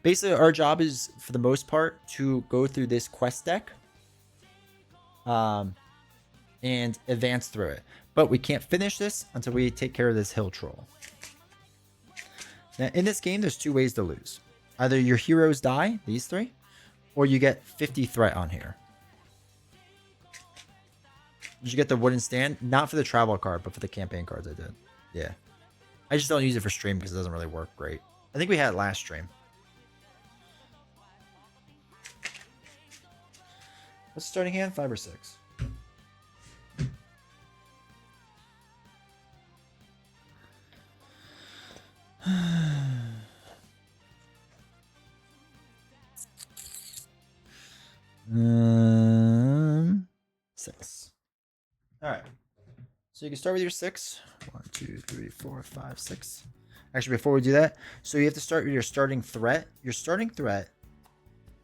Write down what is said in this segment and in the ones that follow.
Basically, our job is, for the most part, to go through this quest deck and advance through it. But we can't finish this until we take care of this hill troll. Now, in this game, there's two ways to lose. Either your heroes die, these three, or you get 50 threat on here. Did you get the wooden stand? Not for the travel card, but for the campaign cards I did. Yeah. I just don't use it for stream because it doesn't really work great. I think we had it last stream. What's the starting hand? 5 or 6? Six. All right. So you can start with your 6. 1, 2, 3, 4, 5, 6. Actually, before we do that, so you have to start with your starting threat. Your starting threat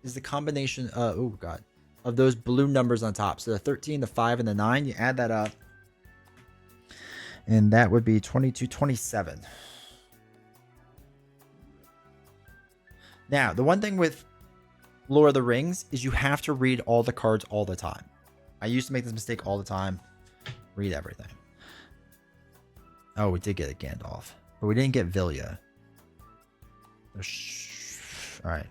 is the combination of, oh god, of those blue numbers on top. So the 13, the 5, and the 9. You add that up, and that would be 22, 27. Now, the one thing with Lord of the Rings is you have to read all the cards all the time. I used to make this mistake all the time. Read everything. Oh, we did get a Gandalf, but we didn't get Vilya. All right.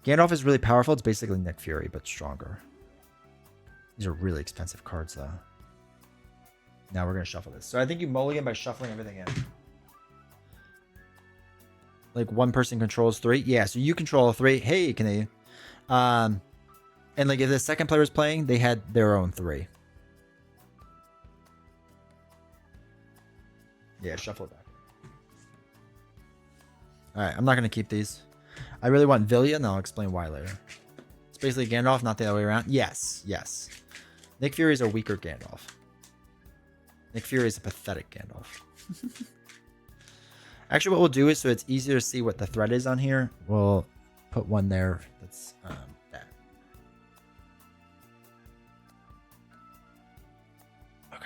Gandalf is really powerful. It's basically Nick Fury, but stronger. These are really expensive cards, though. Now we're going to shuffle this. So I think you mulligan by shuffling everything in. Like one person controls 3. Yeah, so you control 3. Hey, Canadian. And like if the second player was playing, they had their own 3. Yeah, shuffle it back. Alright, I'm not going to keep these. I really want Vilya, and I'll explain why later. It's basically Gandalf, not the other way around. Yes, yes. Nick Fury is a weaker Gandalf. Nick Fury is a pathetic Gandalf. Actually, what we'll do is, so it's easier to see what the threat is on here, we'll put one there that's that. Okay.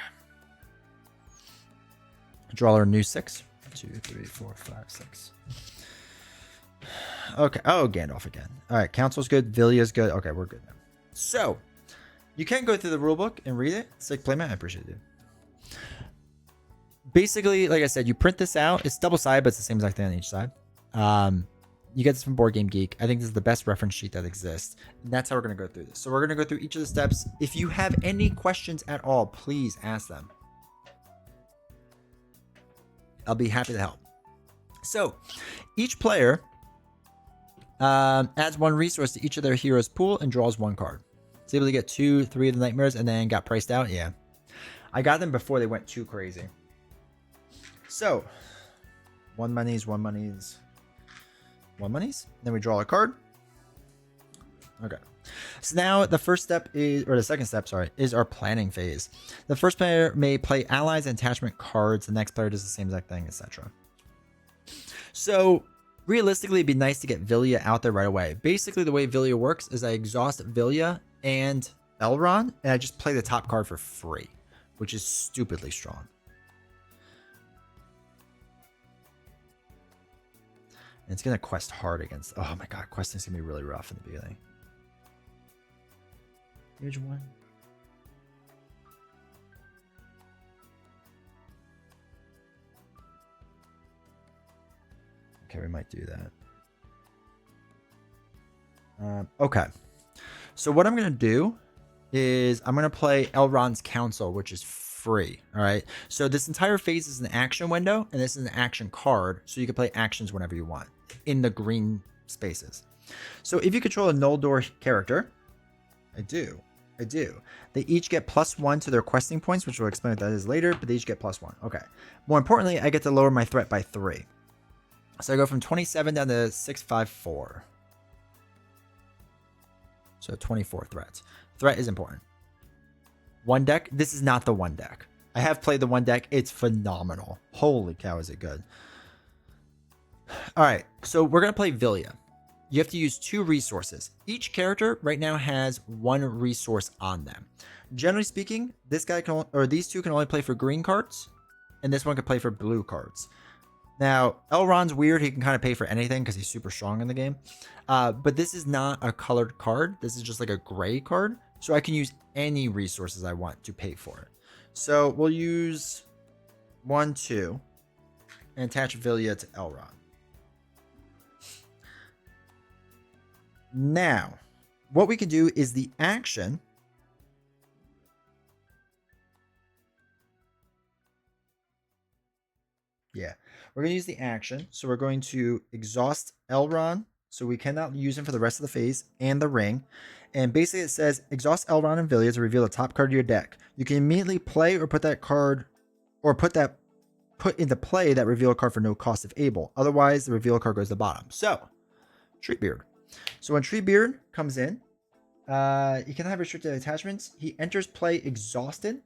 Draw our new 6. 2, 3, 4, 5, 6. Okay. Oh, Gandalf again. All right. Council's good. Vilya's good. Okay, we're good now. So, you can go through the rulebook and read it. Sick playmat. I appreciate it. Basically, like I said, you print this out. It's double-sided, but it's the same exact thing on each side. You get this from Board Game Geek. I think this is the best reference sheet that exists. And that's how we're going to go through this. So we're going to go through each of the steps. If you have any questions at all, please ask them. I'll be happy to help. So, each player adds 1 resource to each of their heroes' pool and draws 1 card. It's able to get 2, 3 of the nightmares and then got priced out. Yeah. I got them before they went too crazy. So, 1 monies, 1 monies, 1 monies. Then we draw a card. Okay. So now the first step is, or the second step, sorry, is our planning phase. The first player may play allies and attachment cards. The next player does the same exact thing, etc. So, realistically, it'd be nice to get Vilya out there right away. Basically, the way Vilya works is I exhaust Vilya and Elrond, and I just play the top card for free, which is stupidly strong. And it's going to quest hard against... Oh my god, questing's going to be really rough in the beginning. Here's 1. Okay, we might do that. Okay. So what I'm going to do is I'm going to play Elrond's Council, which is free. All right. So this entire phase is an action window, and this is an action card. So you can play actions whenever you want in the green spaces. So if you control a Noldor character, I do. They each get +1 to their questing points, which we'll explain what that is later, but they each get +1. Okay. More importantly, I get to lower my threat by 3. So I go from 27 down to 654. So 24 threats. Threat is important. 1 deck. This is not the 1 deck. I have played the 1 deck. It's phenomenal. Holy cow, is it good. All right. So we're going to play Vilya. You have to use 2 resources. Each character right now has 1 resource on them. Generally speaking, this guy can, or these 2 can only play for green cards, and this one can play for blue cards. Now, Elrond's weird. He can kind of pay for anything because he's super strong in the game. But this is not a colored card. This is just like a gray card. So I can use any resources I want to pay for it. So we'll use 1, 2, and attach Villia to Elrond. Now, what we can do is the action. Yeah, we're going to use the action. So we're going to exhaust Elrond. So we cannot use him for the rest of the phase and the ring. And basically it says exhaust Elrond and Villia to reveal the top card of your deck. You can immediately play or put that card or put into play that reveal card for no cost if able. Otherwise, the reveal card goes to the bottom. So, Treebeard. So when Treebeard comes in, he can have restricted attachments. He enters play exhausted,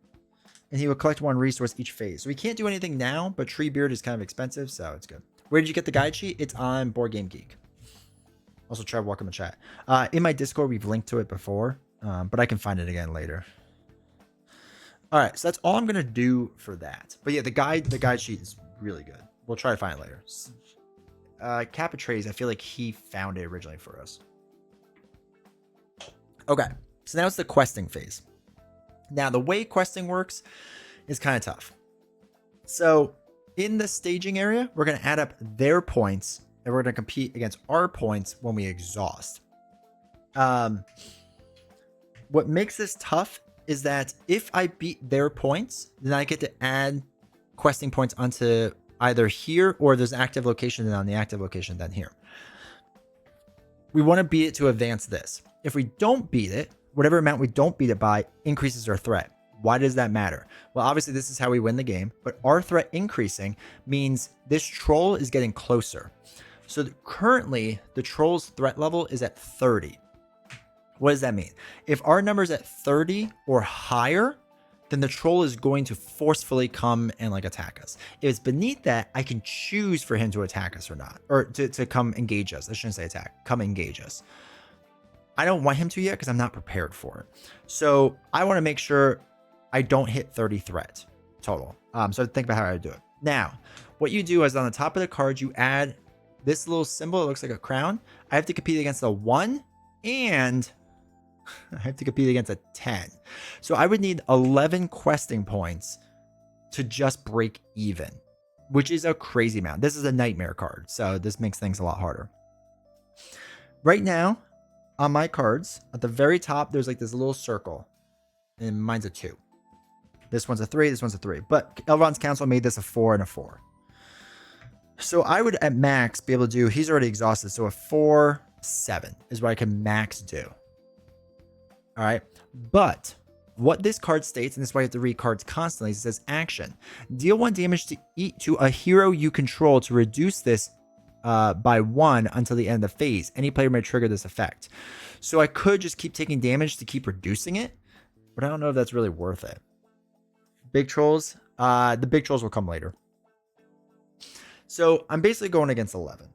and he will collect 1 resource each phase. So he can't do anything now, but Treebeard is kind of expensive, so it's good. Where did you get the guide sheet? It's on Board Game Geek. Also, Trev, welcome to chat. In my Discord, we've linked to it before, but I can find it again later. All right, so that's all I'm gonna do for that. But yeah, the guide sheet is really good. We'll try to find it later. Capitrays, I feel like he found it originally for us. Okay, so now it's the questing phase. Now, the way questing works is kind of tough. So in the staging area, we're going to add up their points, and we're going to compete against our points when we exhaust. What makes this tough is that if I beat their points, then I get to add questing points onto either here or there's an active location, and on the active location, then here. We want to beat it to advance this. If we don't beat it, whatever amount we don't beat it by increases our threat. Why does that matter? Well, obviously this is how we win the game, but our threat increasing means this troll is getting closer. So currently the troll's threat level is at 30. What does that mean? If our number is at 30 or higher, then the troll is going to forcefully come and like attack us. If it's beneath that, I can choose for him to attack us or not, or to come engage us. I shouldn't say attack, come engage us. I don't want him to yet because I'm not prepared for it. So I want to make sure I don't hit 30 threat total. So think about how I do it. Now, what you do is on the top of the card, you add this little symbol. It looks like a crown. I have to compete against a 1 and I have to compete against a 10. So I would need 11 questing points to just break even, which is a crazy amount. This is a nightmare card, so this makes things a lot harder. Right now, on my cards, at the very top, there's like this little circle, and mine's a 2. This one's a 3, this one's a 3. But Elrond's Council made this a 4 and a 4. So I would, at max, be able to do, he's already exhausted, so a 4, 7 is what I can max do. All right, but what this card states, and this is why you have to read cards constantly, it says action. Deal 1 damage to a hero you control to reduce this by 1 until the end of the phase. Any player may trigger this effect. So I could just keep taking damage to keep reducing it, but I don't know if that's really worth it. Big trolls, the big trolls will come later. So I'm basically going against 11.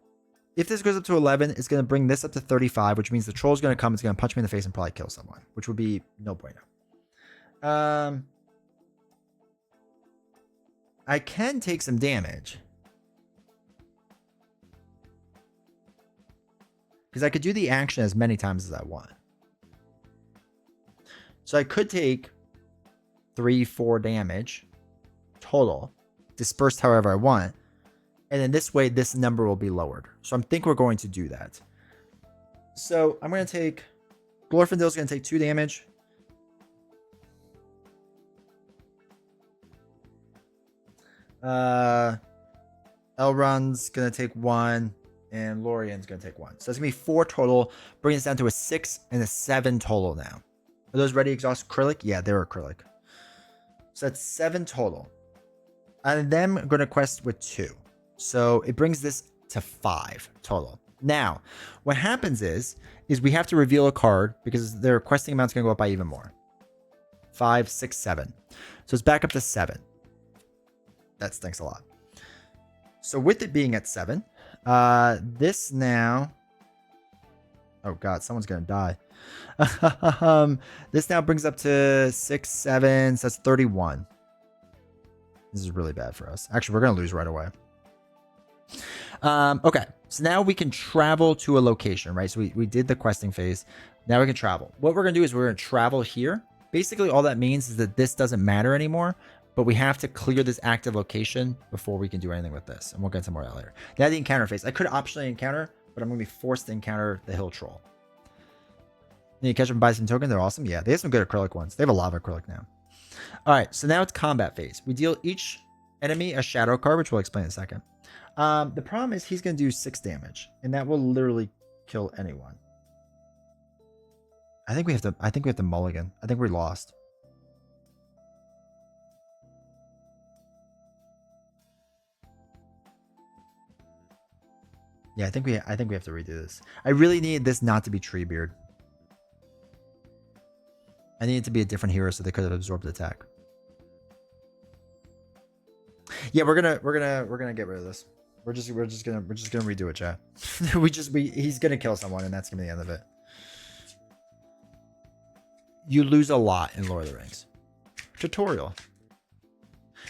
If this goes up to 11, it's going to bring this up to 35, which means the troll's going to come, it's going to punch me in the face and probably kill someone, which would be no bueno. I can take some damage. Because I could do the action as many times as I want. So I could take 3, 4 damage total, dispersed however I want. And then this way, this number will be lowered. So I think we're going to do that. So I'm going to take... Glorfindel's going to take 2 damage. Elrond's going to take 1. And Lorien's going to take 1. So that's going to be 4 total. Bringing this down to a 6 and a 7 total now. Are those ready exhaust acrylic? Yeah, they're acrylic. So that's 7 total. And then I'm going to quest with 2. So it brings this to 5 total. Now, what happens is we have to reveal a card because their questing amount's going to go up by even more. 5, 6, 7. So it's back up to 7. That stinks a lot. So with it being at 7, this now... Oh god, someone's going to die. This now brings up to 6, 7, so that's 31. This is really bad for us. Actually, we're going to lose right away. Okay, so now we can travel to a location, right? So we did the questing phase. Now we can travel. What we're going to do is we're going to travel here. Basically, all that means is that this doesn't matter anymore, but we have to clear this active location before we can do anything with this. And we'll get to more of that later. Now the encounter phase. I could optionally encounter, but I'm going to be forced to encounter the hill troll. You catch them and buy some tokens. They're awesome. Yeah, they have some good acrylic ones. They have a lava acrylic now. All right, so now it's combat phase. We deal each enemy a shadow card, which we'll explain in a second. The problem is he's going to do 6 damage, and that will literally kill anyone. I think we have to mulligan. I think we lost. Yeah, I think we have to redo this. I really need this not to be Treebeard. I need it to be a different hero so they could have absorbed the attack. Yeah, we're gonna get rid of this. We're just gonna redo it, chat. He's gonna kill someone, and that's gonna be the end of it. You lose a lot in Lord of the Rings. Tutorial.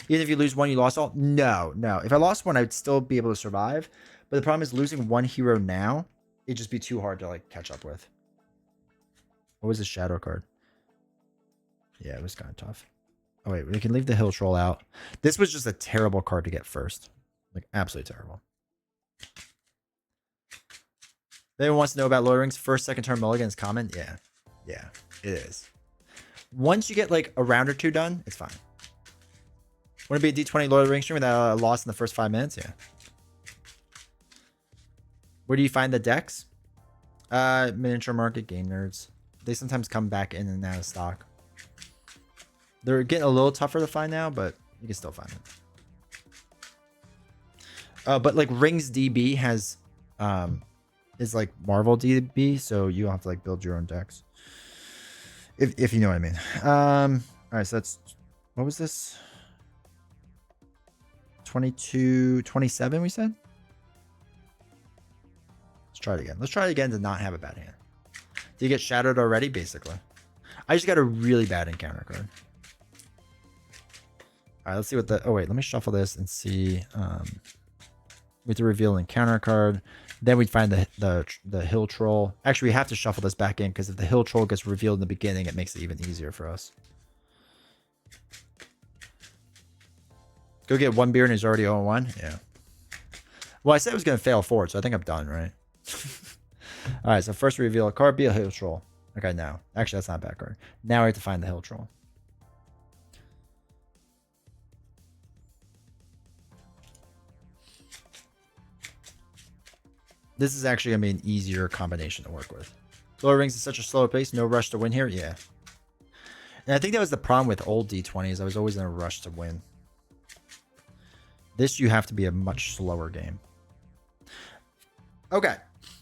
Even if you lose one, you lost all? No. If I lost one, I'd still be able to survive. But the problem is losing one hero now, it'd just be too hard to like catch up with. What was the shadow card? Yeah, it was kind of tough. Oh wait, we can leave the hill troll out. This was just a terrible card to get first. Like absolutely terrible. If anyone wants to know about Lord of the Rings, first, second turn mulligan is common. Yeah, it is. Once you get like a round or two done, it's fine. Want to be a D20 Lord of the Rings stream without a loss in the first 5 minutes? Yeah. Where do you find the decks? Miniature Market, Game Nerds. They sometimes come back in and out of stock. They're getting a little tougher to find now, but you can still find them. But like Rings DB has is like Marvel DB, so you don't have to like build your own decks. If you know what I mean. All right, so that's, what was this? 22, 27 we said? Let's try it again. Let's try it again to not have a bad hand. Did you get shadowed already? Basically. I just got a really bad encounter card. All right, let's see what the... Oh, wait. Let me shuffle this and see. We have to reveal an encounter card. Then we'd find the hill troll. Actually, we have to shuffle this back in because if the hill troll gets revealed in the beginning, it makes it even easier for us. Go get one beer and he's already 0-1? Yeah. Well, I said I was going to fail forward, so I think I'm done, right? All right, so first reveal a card, be a hill troll. Okay, now. Actually, that's not a bad card. Now we have to find the hill troll. This is actually going to be an easier combination to work with. Lord of the Rings is such a slower pace. No rush to win here. Yeah. And I think that was the problem with old D20s. I was always in a rush to win. This, you have to be a much slower game. Okay.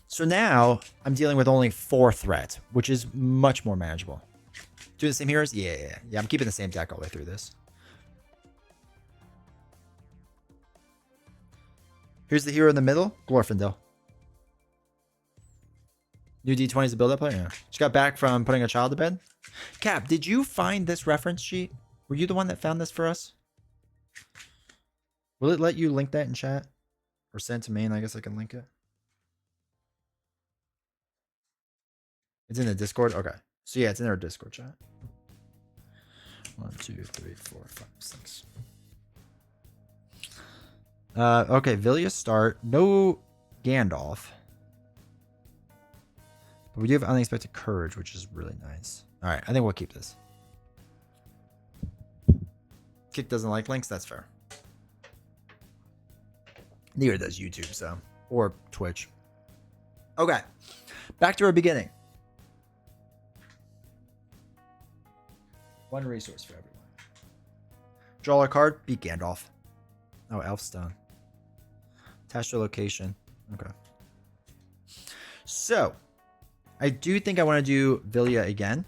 So now I'm dealing with only 4 threat, which is much more manageable. Do the same heroes? Yeah. I'm keeping the same deck all the way through this. Here's the hero in the middle. Glorfindel. New D20s to build up player? Yeah. Just got back from putting a child to bed. Cap, did you find this reference sheet? Were you the one that found this for us? Will it let you link that in chat? Or send to me and I guess I can link it. It's in the Discord? Okay. So yeah, it's in our Discord chat. 1, 2, 3, 4, 5, 6. Okay, Vilya start. No Gandalf. But we do have unexpected courage, which is really nice. Alright, I think we'll keep this. Kick doesn't like links, that's fair. Neither does YouTube, so. Or Twitch. Okay. Back to our beginning. One resource for everyone. Draw a card, beat Gandalf. Oh, Elfstone. Attach to location. Okay. So, I do think I want to do Vilya again.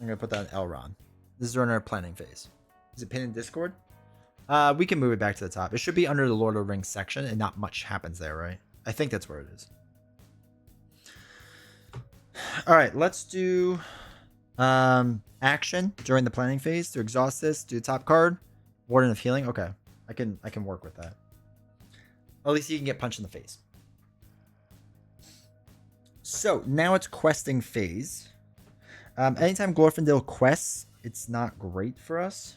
I'm going to put that in Elrond. This is during our planning phase. Is it pinned in Discord? We can move it back to the top. It should be under the Lord of the Rings section, and not much happens there, right? I think that's where it is. All right, let's do action during the planning phase to exhaust this. Do the top card, Warden of Healing. Okay, I can work with that. At least he can get punched in the face. So now it's questing phase. Anytime Glorfindel quests, it's not great for us.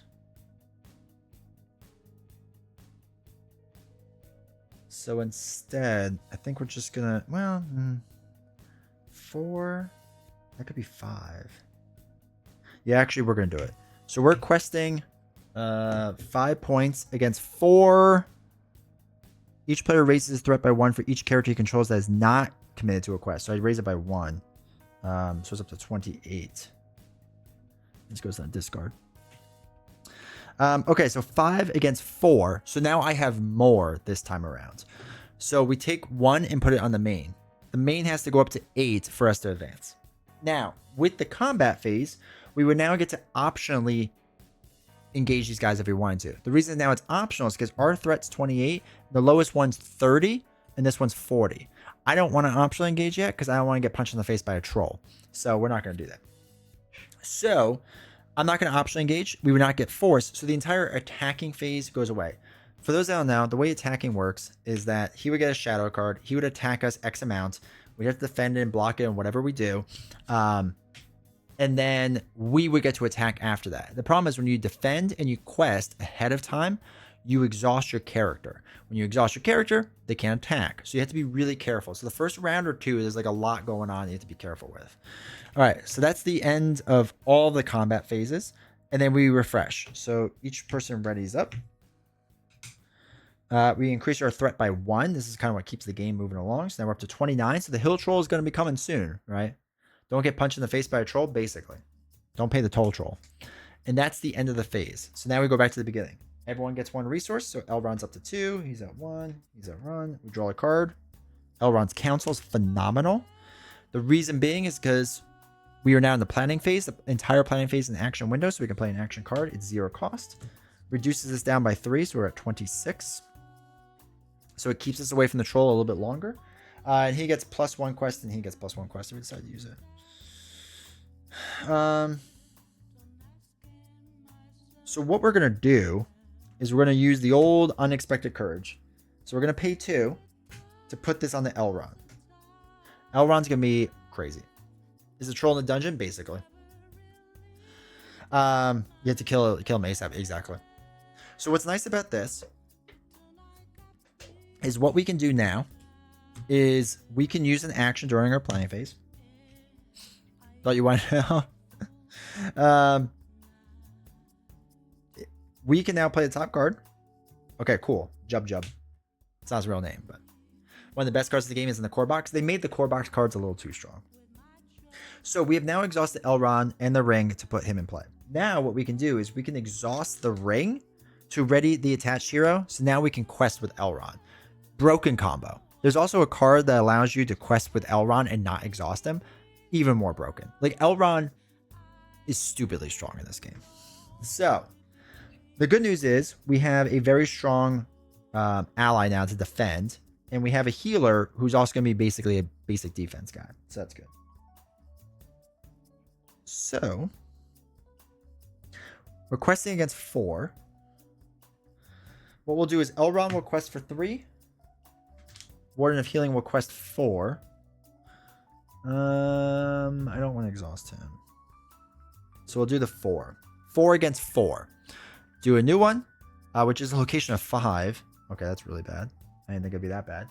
So instead, I think we're just gonna, well, 4, that could be 5. Yeah, actually, we're gonna do it. So we're questing 5 points against 4. Each player raises his threat by 1 for each character he controls that is not committed to a quest. So I raise it by 1. So it's up to 28. This goes on discard. Okay, so 5 against 4. So now I have more this time around. So we take 1 and put it on the main. The main has to go up to 8 for us to advance. Now, with the combat phase, we would now get to optionally engage these guys if we wanted to. The reason now it's optional is because our threat's 28, the lowest one's 30, and this one's 40. I don't want to optionally engage yet because I don't want to get punched in the face by a troll. So we're not going to do that. So I'm not going to optionally engage. We would not get forced. So the entire attacking phase goes away. For those that don't know, the way attacking works is that he would get a shadow card. He would attack us X amount. We'd have to defend it and block it and whatever we do. And then we would get to attack after that. The problem is when you defend and you quest ahead of time, you exhaust your character. When you exhaust your character, they can't attack. So you have to be really careful. So the first round or two, there's like a lot going on you have to be careful with. All right, so that's the end of all the combat phases. And then we refresh. So each person readies up. We increase our threat by 1. This is kind of what keeps the game moving along. So now we're up to 29. So the hill troll is going to be coming soon, right? Don't get punched in the face by a troll, basically. Don't pay the toll troll. And that's the end of the phase. So now we go back to the beginning. Everyone gets 1 resource. So Elrond's up to 2. He's at 1. He's at run. We draw a card. Elrond's counsel is phenomenal. The reason being is because we are now in the planning phase. The entire planning phase in the action window. So we can play an action card. It's 0 cost. Reduces us down by 3. So we're at 26. So it keeps us away from the troll a little bit longer. And he gets +1 quest and he gets +1 quest if we decide to use it. So what we're going to do is we're going to use the old Unexpected Courage. So we're going to pay 2 to put this on the Elrond. Elrond's going to be crazy. Is a troll in the dungeon? Basically. You have to kill him ASAP. Exactly. So what's nice about this is what we can do now is we can use an action during our planning phase. Thought you wanted to know. We can now play the top card. Okay, cool. Jub. It's not his real name, but one of the best cards of the game is in the core box. They made the core box cards a little too strong. So we have now exhausted Elrond and the ring to put him in play. Now what we can do is we can exhaust the ring to ready the attached hero. So now we can quest with Elrond. Broken combo. There's also a card that allows you to quest with Elrond and not exhaust him. Even more broken. Like Elrond is stupidly strong in this game. So the good news is we have a very strong ally now to defend. And we have a healer who's also going to be basically a basic defense guy. So that's good. So we're questing against 4. What we'll do is Elrond will quest for 3. Warden of Healing will quest 4. I don't want to exhaust him. So we'll do the 4. 4 against 4. Do a new one, which is a location of 5. Okay, that's really bad. I didn't think it'd be that bad.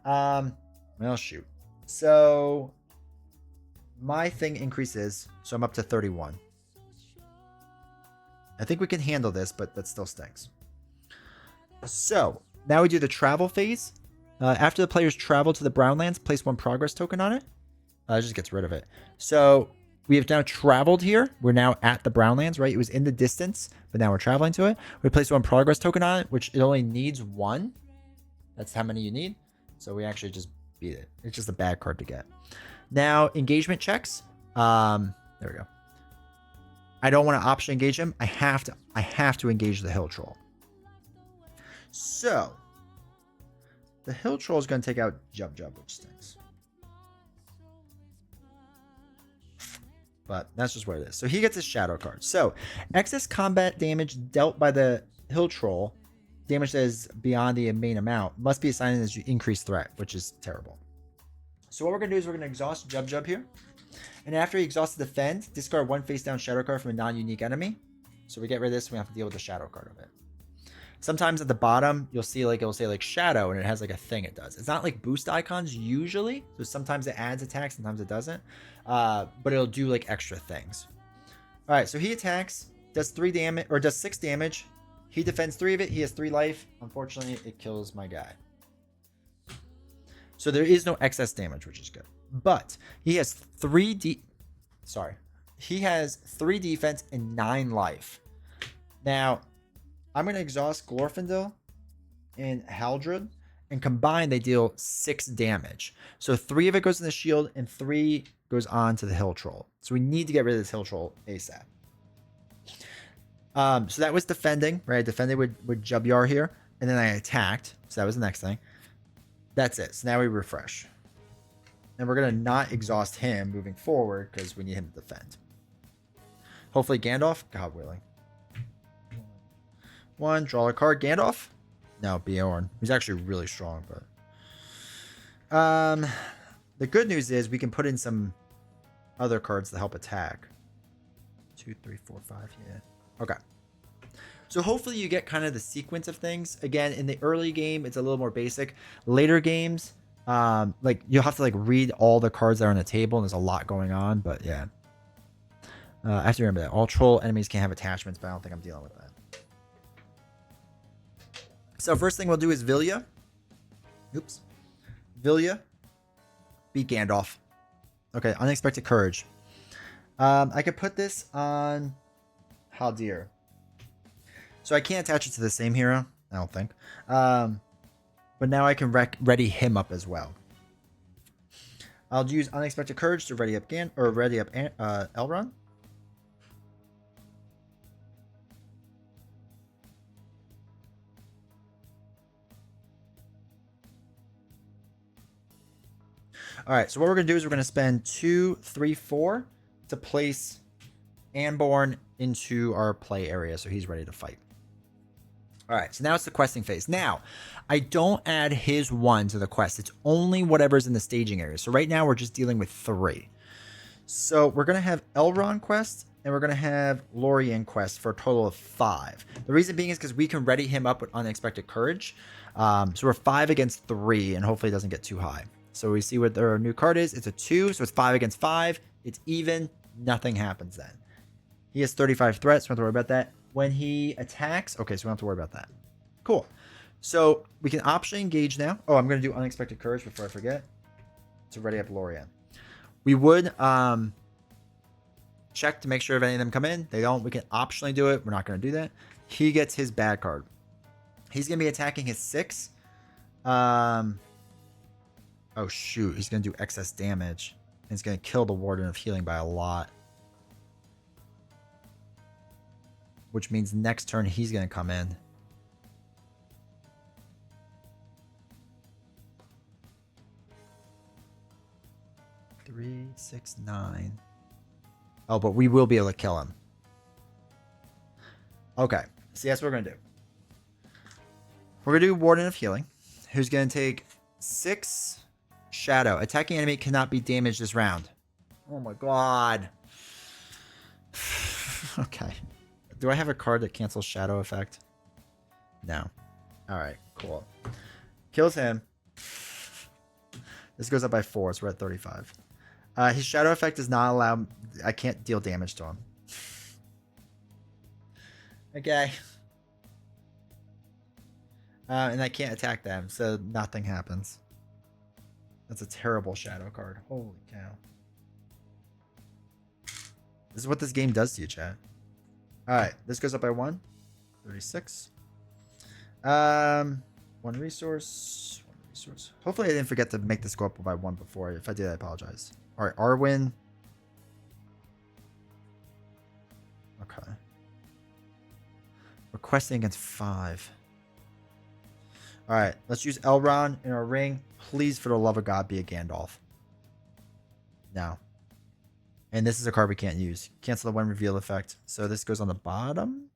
Well, shoot. So my thing increases, so I'm up to 31. I think we can handle this, but that still stinks. So now we do the travel phase. After the players travel to the Brownlands, place 1 progress token on it. It just gets rid of it. So we have now traveled here. We're now at the Brownlands, right? It was in the distance, but now we're traveling to it. We place 1 progress token on it, which it only needs 1. That's how many you need. So we actually just beat it. It's just a bad card to get. Now, engagement checks. There we go. I don't want to option engage him. I have to engage the hill troll. So the hill troll is going to take out Jub, which stinks. But that's just what it is. So he gets his shadow card. So excess combat damage dealt by the hill troll damage that is beyond the main amount must be assigned as increased threat, which is terrible. So what we're going to do is we're going to exhaust Jub here. And after he exhausts Defend, discard one face down shadow card from a non-unique enemy. So we get rid of this, we have to deal with the shadow card of it. Sometimes at the bottom, you'll see like it'll say like shadow and it has like a thing it does. It's not like boost icons usually. So sometimes it adds attacks, sometimes it doesn't. But it'll do like extra things. All right, so he attacks, does 3 damage or does 6 damage. He defends 3 of it. He has 3 life. Unfortunately, it kills my guy. So there is no excess damage, which is good. But he has 3 he has 3 defense and 9 life. Now, I'm going to exhaust Glorfindel and Haldred, and combined they deal 6 damage. So 3 of it goes in the shield and 3 goes on to the Hill Troll. So we need to get rid of this Hill Troll ASAP. So that was defending, right? I defended with Jubyar here, and then I attacked. So that was the next thing. That's it. So now we refresh. And we're going to not exhaust him moving forward because we need him to defend. Hopefully Gandalf. God willing. 1, draw a card. Gandalf? No, Bjorn. He's actually really strong, but... the good news is we can put in some other cards to help attack. 2, 3, 4, 5, yeah. Okay. So hopefully you get kind of the sequence of things. Again, in the early game, it's a little more basic. Later games, like you'll have to like read all the cards that are on the table, and there's a lot going on. But yeah, I have to remember that all troll enemies can have attachments, but I don't think I'm dealing with that. So first thing we'll do is Vilya. Oops, Vilya. Beat Gandalf. Okay, Unexpected Courage. I could put this on Haldir. So I can't attach it to the same hero, I don't think. But now I can ready him up as well. I'll use Unexpected Courage to ready up Elrond. All right, so what we're going to do is we're going to spend 2, 3, 4 to place Anborn into our play area so he's ready to fight. All right, so now it's the questing phase. Now, I don't add his 1 to the quest. It's only whatever's in the staging area. So right now we're just dealing with 3. So we're going to have Elrond quest and we're going to have Lorien quest for a total of 5. The reason being is because we can ready him up with Unexpected Courage. So we're 5 against 3 and hopefully it doesn't get too high. So we see what their new card is. It's a 2, so it's 5 against 5. It's even. Nothing happens then. He has 35 threats. So we don't have to worry about that. When he attacks, okay, so we don't have to worry about that. Cool. So we can optionally engage now. Oh, I'm going to do Unexpected Courage before I forget to ready up Lorien. We would check to make sure if any of them come in. They don't. We can optionally do it. We're not going to do that. He gets his bad card. He's going to be attacking his 6. Oh, shoot. He's going to do excess damage. And he's going to kill the Warden of Healing by a lot. Which means next turn he's going to come in. Three, 6, 9. Oh, but we will be able to kill him. Okay. So that's what we're going to do. We're going to do Warden of Healing. Who's going to take 6... Shadow. Attacking enemy cannot be damaged this round. Oh my god. Okay. Do I have a card that cancels Shadow effect? No. Alright, cool. Kills him. This goes up by 4, so we're at 35. His Shadow effect does not allow... I can't deal damage to him. Okay. And I can't attack them, so nothing happens. That's a terrible shadow card. Holy cow. This is what this game does to you, chat. Alright, this goes up by 1. 36. 1 resource. 1 resource. Hopefully I didn't forget to make this go up by 1 before. If I did, I apologize. Alright, Arwen. Okay. We're questing against 5. Alright, let's use Elrond in our ring. Please, for the love of God, be a Gandalf. No. And this is a card we can't use. Cancel the 1 reveal effect. So this goes on the bottom.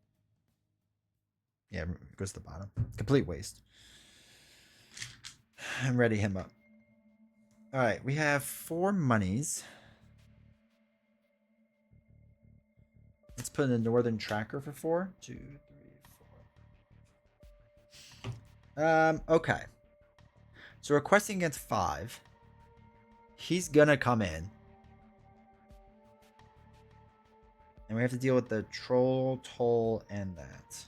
Yeah, it goes to the bottom. Complete waste. I'm ready him up. All right, we have 4 monies. Let's put in a northern tracker for 4. 2, 3, 4. Okay. So we're questing against 5. He's gonna come in. And we have to deal with the troll, toll, and that.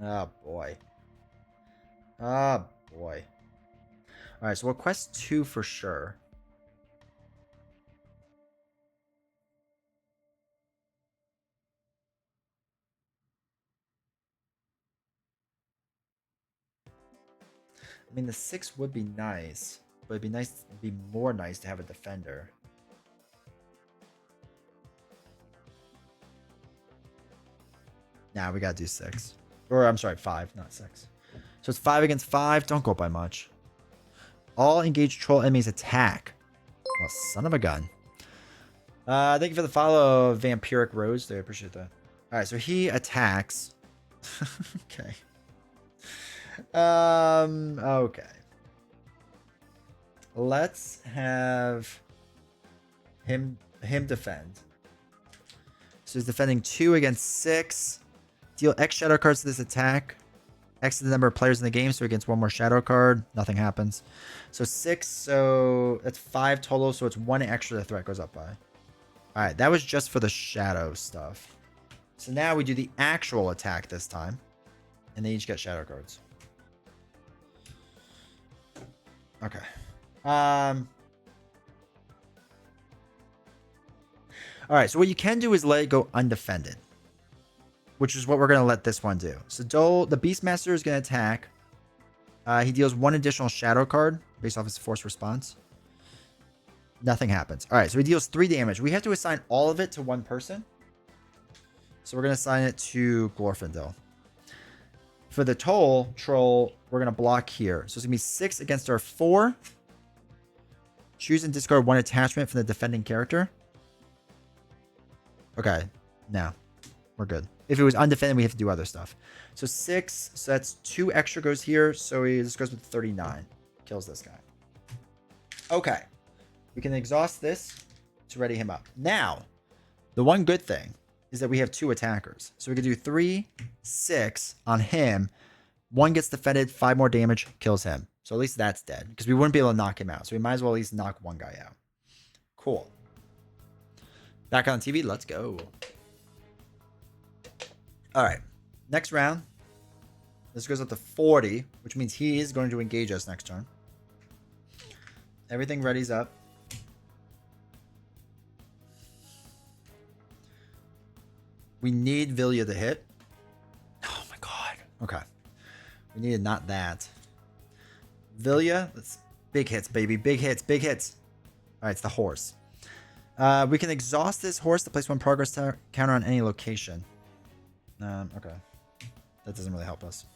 Oh boy. Oh boy. Alright, so we'll quest 2 for sure. I mean, the 6 would be nice, but it'd be more nice to have a defender. Nah, we gotta do 6. Or, I'm sorry, 5, not 6. So it's 5 against 5. Don't go by much. All engaged troll enemies attack. Well, son of a gun. Thank you for the follow, Vampiric Rose. There, I appreciate that. Alright, so he attacks. Okay. Okay. Let's have him defend. So he's defending 2 against 6. Deal X shadow cards to this attack. X is the number of players in the game, so against 1 more shadow card, nothing happens. So 6, so that's 5 total, so it's 1 extra the threat goes up by. Alright, that was just for the shadow stuff. So now we do the actual attack this time. And they each get shadow cards. Okay. Alright, so what you can do is let it go undefended. Which is what we're going to let this one do. So the Beastmaster is going to attack. He deals 1 additional shadow card based off his force response. Nothing happens. Alright, so he deals 3 damage. We have to assign all of it to 1 person. So we're going to assign it to Glorfindel. For the troll, we're going to block here. So it's going to be 6 against our 4. Choose and discard 1 attachment from the defending character. Okay. No. We're good. If it was undefended, we have to do other stuff. So 6. So that's 2 extra goes here. So this goes with 39. Kills this guy. Okay. We can exhaust this to ready him up. Now, the one good thing is that we have 2 attackers. So we can do 3, 6 on him. 1 gets defended, 5 more damage, kills him. So at least that's dead. Because we wouldn't be able to knock him out. So we might as well at least knock 1 guy out. Cool. Back on TV, let's go. Alright. Next round. This goes up to 40, which means he is going to engage us next turn. Everything ready's up. We need Vilya to hit. Oh my god. Okay. We needed not that. Vilya. Let's big hits, baby. Big hits. Big hits. Alright, it's the horse. We can exhaust this horse to place 1 progress counter on any location. Okay. That doesn't really help us.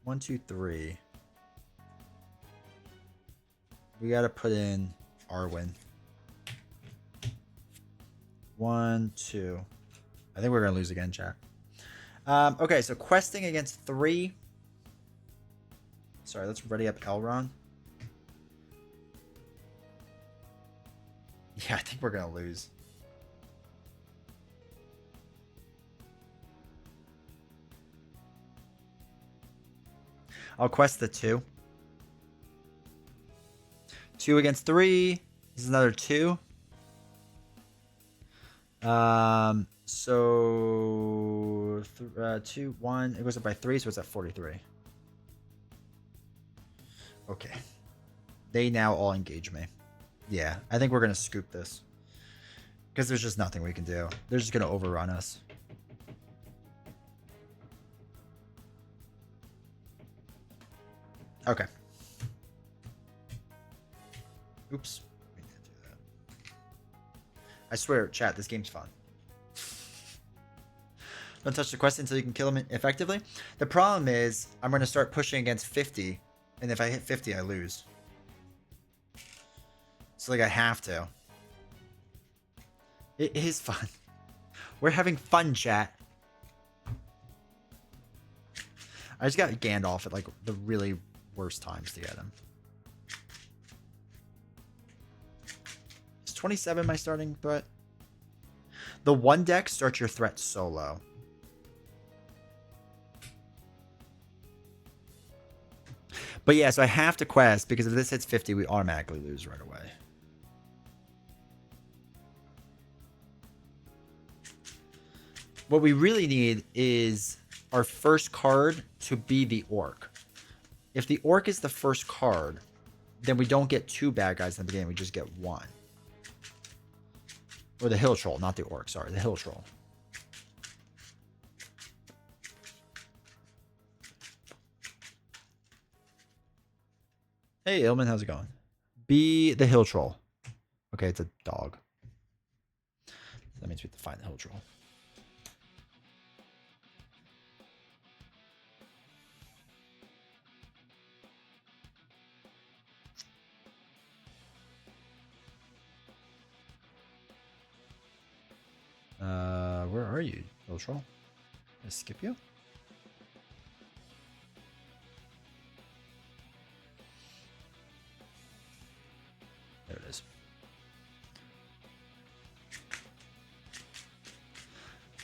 1, 2, 3. We gotta put in Arwen. 1, 2. I think we're gonna lose again, chat. Okay, so questing against 3. Sorry, let's ready up Elrond. Yeah, I think we're gonna lose. I'll quest the 2. 2 against 3. This is another 2. So 2, 1. It goes up by 3, so it's at 43. Okay. They now all engage me. Yeah, I think we're gonna scoop this. Because there's just nothing we can do. They're just gonna overrun us. Okay. Oops. We didn't do that. I swear, chat, this game's fun. Don't touch the quest until you can kill him effectively. The problem is, I'm going to start pushing against 50, and if I hit 50, I lose. So like I have to. It is fun. We're having fun, chat. I just got Gandalf at like the really worst times to get him. Is 27 my starting threat? The one deck starts your threat solo. But yeah, so I have to quest because if this hits 50, we automatically lose right away. What we really need is our first card to be the orc. If the orc is the first card, then we don't get 2 bad guys in the beginning. We just get 1. Or the hill troll, not the orc. Sorry, the hill troll. Hey, Ilman, how's it going? Be the hill troll. Okay, it's a dog. That means we have to find the hill troll. Where are you, hill troll? Did I skip you? There it is.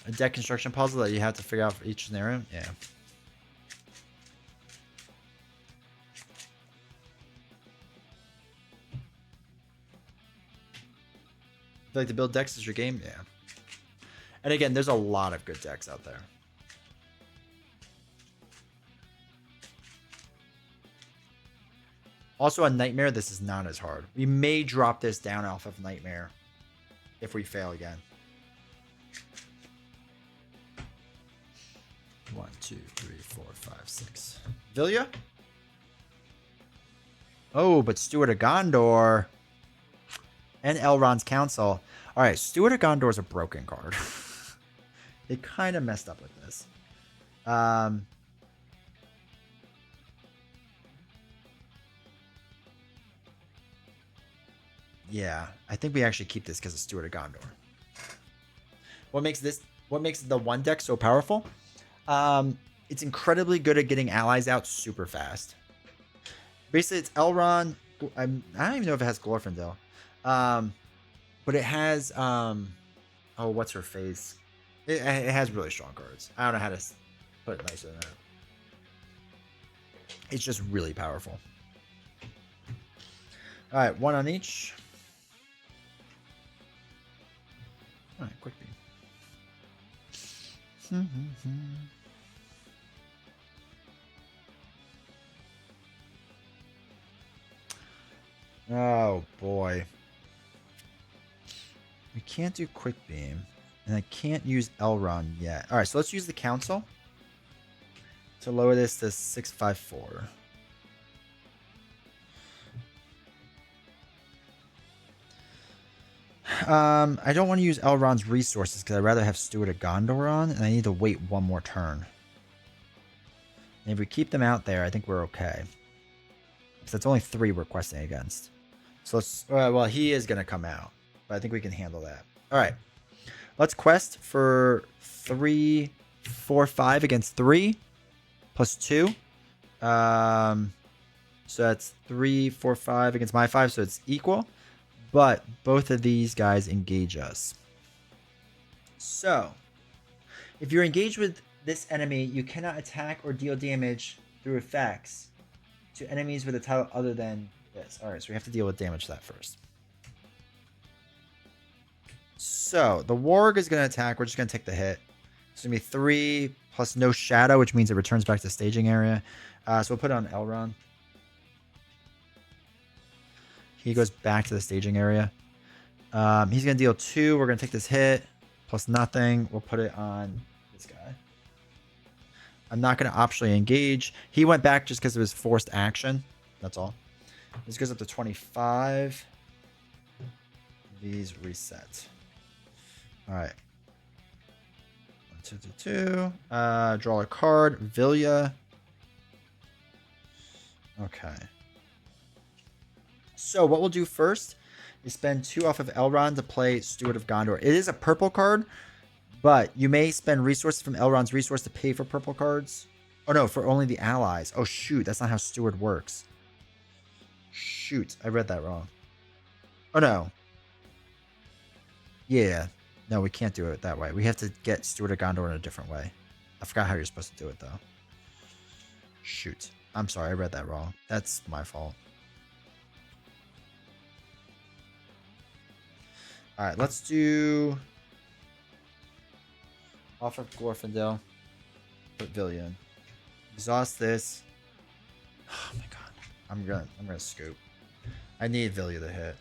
A deck construction puzzle that you have to figure out for each scenario? Yeah. If you like to build decks as your game? Yeah. And again, there's a lot of good decks out there. Also on Nightmare, this is not as hard. We may drop this down off of Nightmare if we fail again. 1, 2, 3, 4, 5, 6. Vilya? Oh, but Steward of Gondor and Elrond's Council. All right, Steward of Gondor is a broken card. They kind of messed up with this. Yeah, I think we actually keep this because of Steward of Gondor. What makes the one deck so powerful? It's incredibly good at getting allies out super fast. Basically, it's Elrond. I don't even know if it has Glorfindel. But it has oh, what's her face? It has really strong cards. I don't know how to put it nicer than that. It's just really powerful. All right, 1 on each. All right, quick beam. Oh boy. We can't do quick beam. And I can't use Elrond yet. All right, so let's use the council to lower this to 654. I don't want to use Elrond's resources because I'd rather have Steward of Gondor on, and I need to wait 1 more turn. And if we keep them out there, I think we're okay. Because that's only 3 we're questing against. So let's, well, he is going to come out, but I think we can handle that. All right. Let's quest for 3, 4, 5 against 3 plus 2. So that's 3, 4, 5 against my 5, so it's equal. But both of these guys engage us. So, if you're engaged with this enemy, you cannot attack or deal damage through effects to enemies with a title other than this. Alright, so we have to deal with damage to that first. So, the Warg is going to attack. We're just going to take the hit. It's going to be 3 plus no shadow, which means it returns back to the staging area. So we'll put it on Elrond. He goes back to the staging area. He's going to deal 2. We're going to take this hit. Plus nothing. We'll put it on this guy. I'm not going to optionally engage. He went back just because it was forced action. That's all. This goes up to 25. These reset. All right. 1, 2, 2, 2. Draw a card. Vilya. Okay. So what we'll do first You spend 2 off of Elrond to play Steward of Gondor. It is a purple card, but you may spend resources from Elrond's resource to pay for purple cards. Oh no, for only the allies. Oh shoot, that's not how Steward works. Shoot, I read that wrong. Oh no. Yeah. No, we can't do it that way. We have to get Steward of Gondor in a different way. I forgot how you're supposed to do it though. Shoot. I'm sorry, I read that wrong. That's my fault. Alright, let's do off of Glorfindel. Put Villian in. Exhaust this. Oh my god. I'm gonna scoop. I need Villia to hit.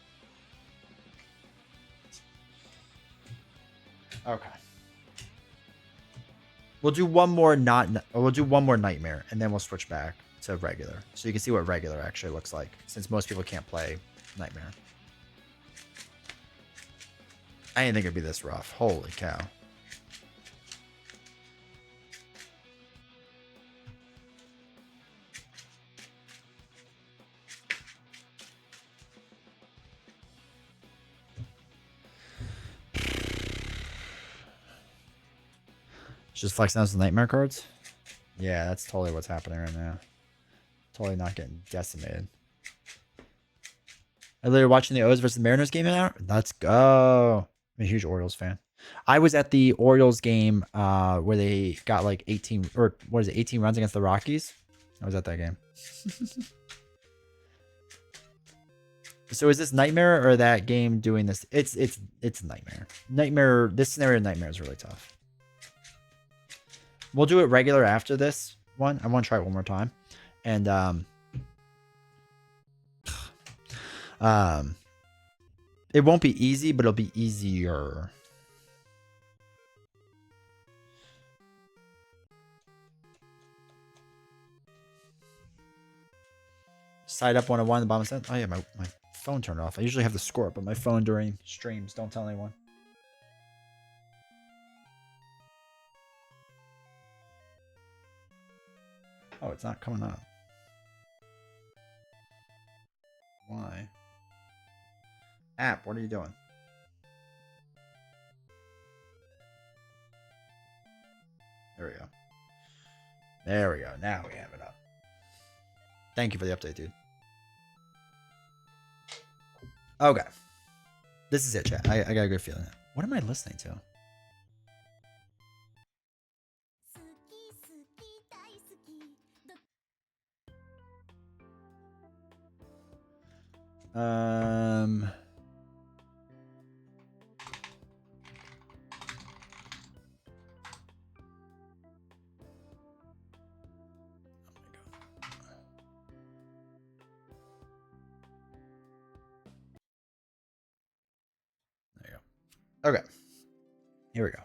Okay. We'll do one more nightmare, and then we'll switch back to regular. So you can see what regular actually looks like, since most people can't play nightmare. I didn't think it'd be this rough. Holy cow. Just flexing out some nightmare cards? Yeah, that's totally what's happening right now. Totally not getting decimated. I literally watching the O's versus the Mariners game now. Let's go. I'm a huge Orioles fan. I was at the Orioles game where they got like 18 or what is it, 18 runs against the Rockies. I was at that game. So is this nightmare or that game doing this? It's nightmare. Nightmare. This scenario nightmare is really tough. We'll do it regular after this one. I want to try it one more time. And it won't be easy, but it'll be easier. Side up 101 the bottom set. Oh yeah, my phone turned off. I usually have the score up on my phone during streams. Don't tell anyone. Oh, it's not coming up. Why? App, what are you doing? There we go. There we go. Now we have it up. Thank you for the update, dude. Okay. This is it, chat. I got a good feeling. What am I listening to? There you go. Okay. Here we go.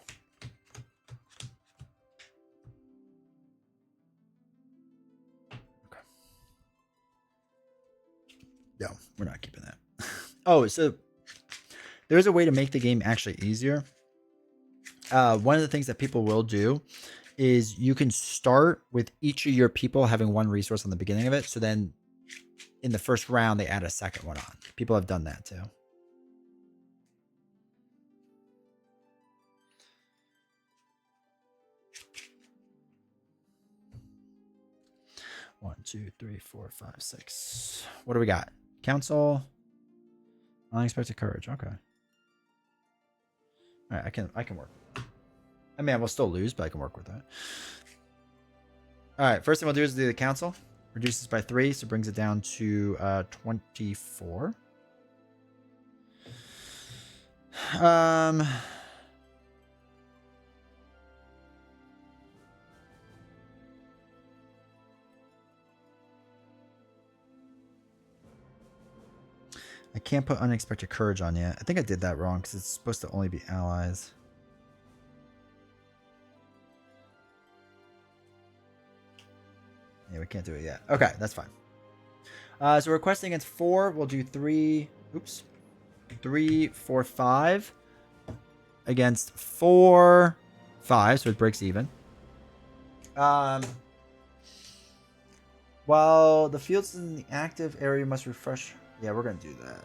Okay. No, we're not keeping that. Oh, so there's a way to make the game actually easier. One of the things that people will do is you can start with each of your people having one resource on the beginning of it. So then in the first round, they add a second one on. People have done that too. One, two, three, four, five, six. What do we got? Council. Unexpected courage. Okay. All right, I can work. I mean, I will still lose, but I can work with that. All right, first thing we'll do is do the council. Reduces by 3, so brings it down to 24. I can't put unexpected courage on yet. I think I did that wrong because it's supposed to only be allies. Yeah, we can't do it yet. Okay, that's fine. So requesting against 4, we'll do 3. Oops. 3, 4, 5. Against 4, 5, so it breaks even. While the field's in the active area, must refresh. Yeah, we're gonna do that.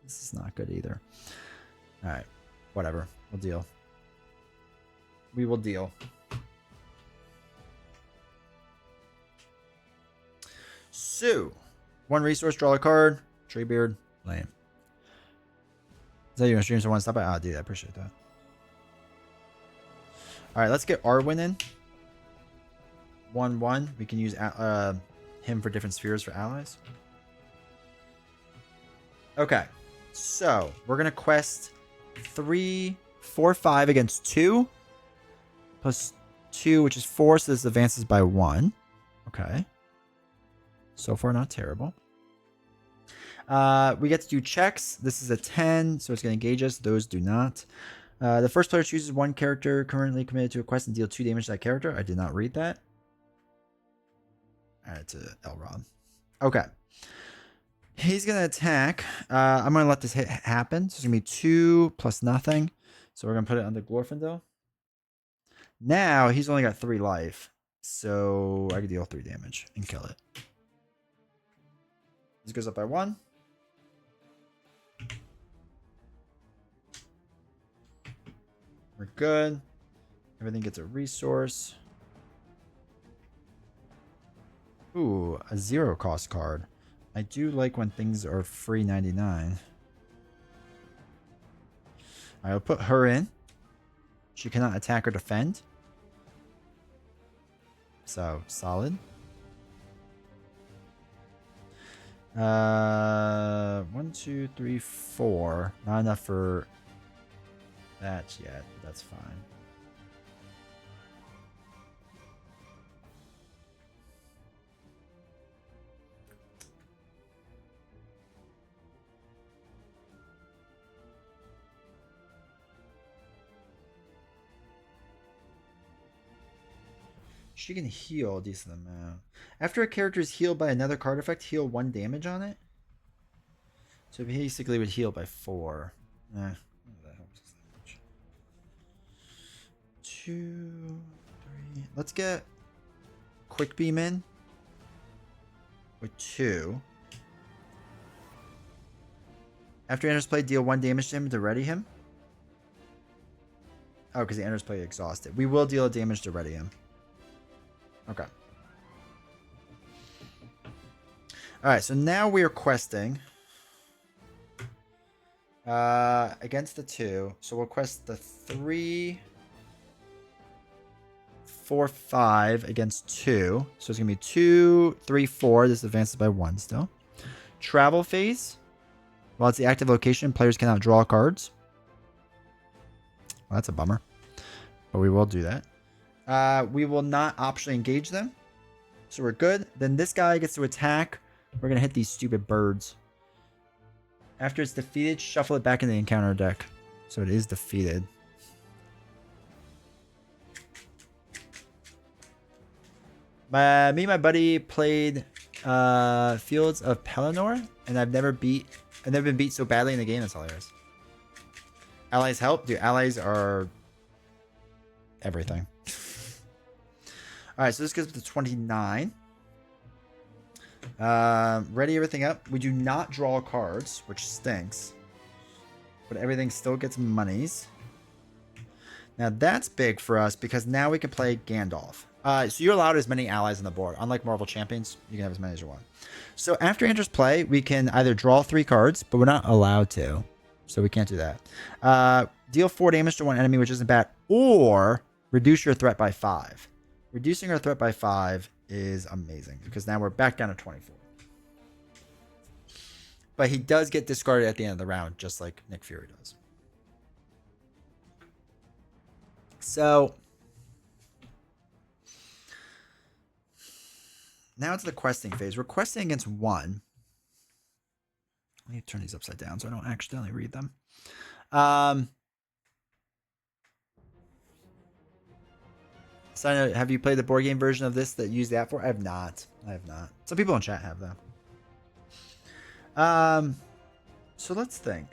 This is not good either. Alright. Whatever. We'll deal. We will deal. So, 1 resource, draw a card. Treebeard, lame. Is that you gonna stream someone? Stop by. Oh, dude, I appreciate that. Alright, let's get Arwin in. 1/1. We can use him for different spheres for allies. Okay. So, we're gonna quest 3, 4, 5 against 2. Plus 2, which is 4, so this advances by 1. Okay. So far, not terrible. We get to do checks. This is a 10, so it's going to engage us. Those do not. The first player chooses 1 character currently committed to a quest and deal 2 damage to that character. I did not read that. Alright, to Elrod. Okay. He's going to attack. I'm going to let this hit happen. So it's going to be 2 plus nothing. So we're going to put it on the Glorfindel. Now, he's only got 3 life. So I can deal 3 damage and kill it. This goes up by 1. We're good. Everything gets a resource. Ooh, a 0 cost card. I do like when things are free 99. I'll put her in. She cannot attack or defend. So, solid. 1, 2, 3, 4. Not enough for that yet. That's fine. She can heal a decent amount. After a character is healed by another card effect, heal 1 damage on it. So basically would heal by 4. That helps us that much. 2, 3. Let's get Quick Beam in with 2. After enters play, deal 1 damage to him to ready him. Oh, because the enters play exhausted. We will deal a damage to ready him. Okay. Alright, so now we are questing against the 2. So we'll quest the 3, 4, 5 against 2. So it's going to be 2, 3, 4. This advances by 1 still. Travel phase. While it's the active location, players cannot draw cards. Well, that's a bummer. But we will do that. We will not optionally engage them. So we're good. Then this guy gets to attack. We're going to hit these stupid birds. After it's defeated, shuffle it back in the encounter deck. So it is defeated. Me and my buddy played Fields of Pelennor, and I've never been beat so badly in the game. That's hilarious. Allies help? Dude, allies are everything. Alright, so this goes up to 29. Ready everything up. We do not draw cards, which stinks. But everything still gets monies. Now that's big for us because now we can play Gandalf. So you're allowed as many allies on the board. Unlike Marvel Champions, you can have as many as you want. So after enters play, we can either draw 3 cards, but we're not allowed to. So we can't do that. Deal 4 damage to 1 enemy, which isn't bad. Or reduce your threat by 5. Reducing our threat by 5 is amazing because now we're back down to 24. But he does get discarded at the end of the round, just like Nick Fury does. So now it's the questing phase. We're questing against 1. Let me turn these upside down so I don't accidentally read them. Side note, have you played the board game version of this that you use the app for? I have not. Some people in chat have though. So let's think.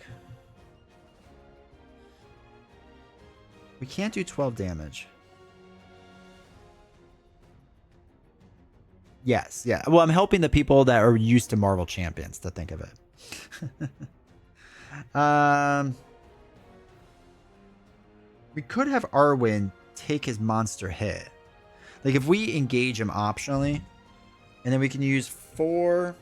We can't do 12 damage. Yes, yeah. Well, I'm helping the people that are used to Marvel Champions to think of it. We could have Arwen take his monster hit. Like if we engage him optionally, and then we can use 4,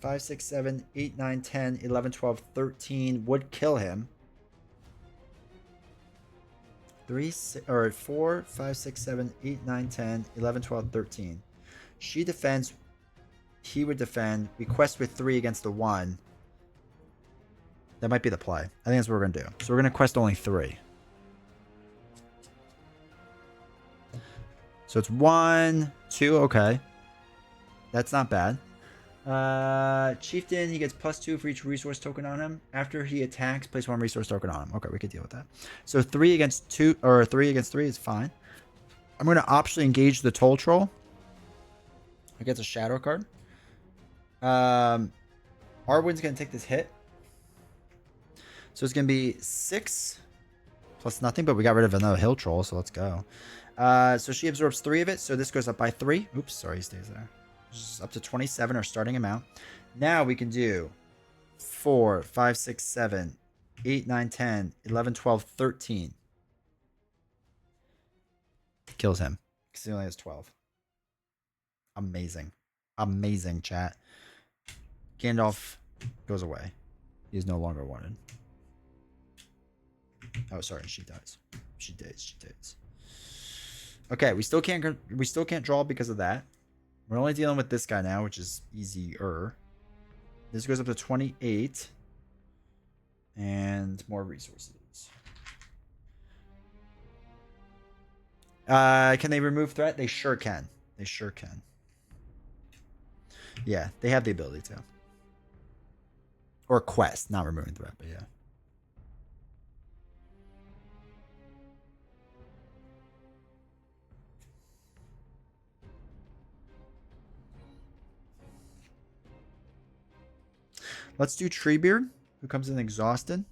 5, 6, 7, 8, 9, 10, 11, 12, 13 would kill him. 3, 4, 5, 6, 7, 8, 9, 10, 11, 12, 13. She defends. He would defend. We quest with 3 against the 1. That might be the play. I think that's what we're going to do. So we're going to quest only 3. So it's 1, 2. Okay. That's not bad. Chieftain, he gets +2 for each resource token on him. After he attacks, place 1 resource token on him. Okay, we could deal with that. So 3 against 2, or 3 against 3 is fine. I'm going to optionally engage the Toll Troll. He gets a Shadow card. Arwen's going to take this hit. So it's going to be 6 plus nothing, but we got rid of another Hill Troll, so let's go. So she absorbs 3 of it, so this goes up by 3. Oops, sorry, he stays there. Up to 27, our starting amount. Now we can do 4, 5, 6, 7, 8, 9, 10, 11, 12, 13. Kills him because he only has 12. Amazing. Amazing, chat. Gandalf goes away. He is no longer wanted. Oh, sorry, she dies. She dies. Okay, we still can't draw because of that. We're only dealing with this guy now, which is easier. This goes up to 28. And more resources. Can they remove threat? They sure can. They sure can. Yeah, they have the ability to. Or quest, not removing threat, but yeah. Let's do Treebeard, who comes in exhausted.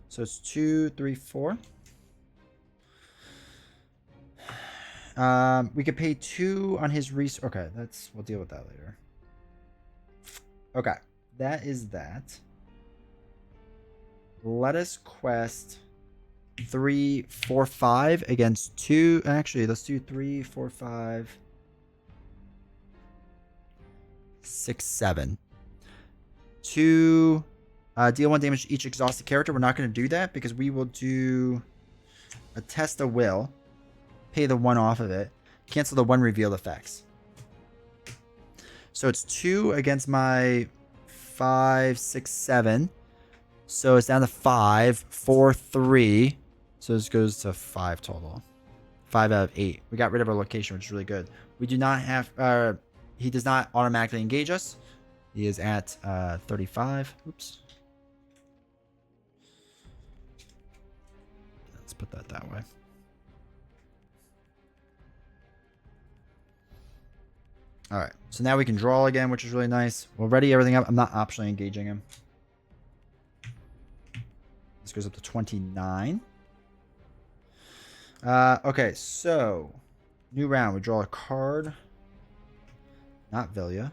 So it's 2, 3, 4. We could pay 2 on his resource. Okay, we'll deal with that later. Okay, that is that. Let us quest 3, 4, 5 against 2. Actually, let's do 3, 4, 5, 6, 7. 2, deal 1 damage to each exhausted character. We're not going to do that because we will do a test of will. Pay the 1 off of it. Cancel the 1 revealed effects. So it's 2 against my 5, 6, 7. So it's down to 5, 4, 3. So this goes to 5 total. 5 out of 8. We got rid of our location, which is really good. We do not have... he does not automatically engage us. He is at 35. Oops. Let's put that way. All right. So now we can draw again, which is really nice. We'll ready everything up. I'm not optionally engaging him. This goes up to 29. Okay, so new round. We draw a card. Not Vilya.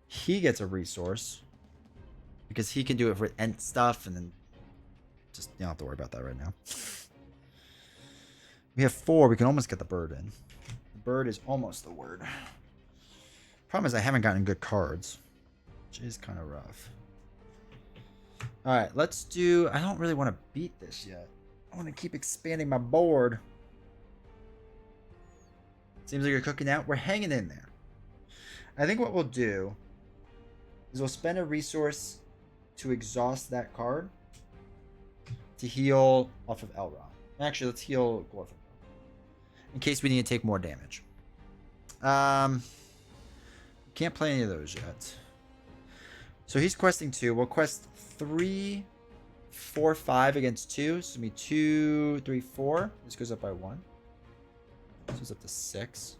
He gets a resource because he can do it for end stuff, and then just you don't have to worry about that right now. We have 4. We can almost get the bird in. The bird is almost the word. Problem is I haven't gotten good cards, which is kind of rough. All right, let's do... I don't really want to beat this yet. I want to keep expanding my board. Seems like you're cooking out. We're hanging in there. I think what we'll do is we'll spend a resource to exhaust that card to heal off of Elrond. Actually, let's heal Glorfindel in case we need to take more damage. Can't play any of those yet. So he's questing 2. We'll quest 3, 4, 5 against 2. So it'll be 2, 3, 4. This goes up by 1. This goes up to 6.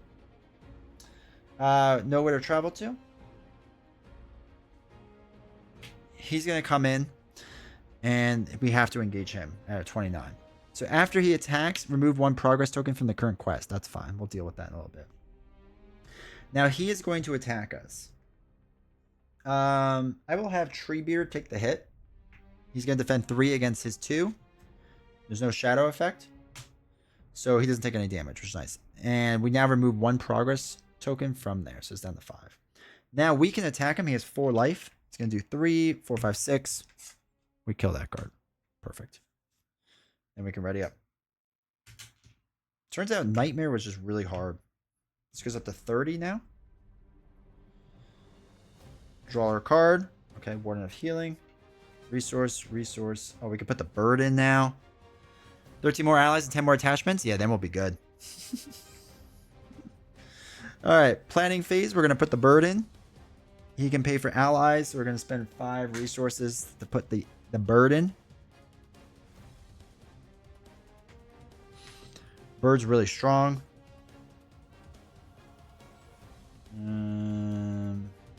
Nowhere to travel to. He's going to come in, and we have to engage him at 29. So after he attacks, remove 1 progress token from the current quest. That's fine. We'll deal with that in a little bit. Now he is going to attack us. I will have Treebeard take the hit. He's going to defend 3 against his 2. There's no shadow effect. So he doesn't take any damage, which is nice. And we now remove 1 progress token from there. So it's down to 5. Now we can attack him. He has 4 life. It's going to do 3, 4, 5, 6. We kill that card. Perfect. And we can ready up. Turns out Nightmare was just really hard. This goes up to 30 now. Draw our card. Okay, Warden of Healing. Resource. Oh, we can put the bird in now. 13 more allies and 10 more attachments. Yeah, then we'll be good. Alright, planning phase. We're going to put the bird in. He can pay for allies. So we're going to spend 5 resources to put the bird in. Bird's really strong.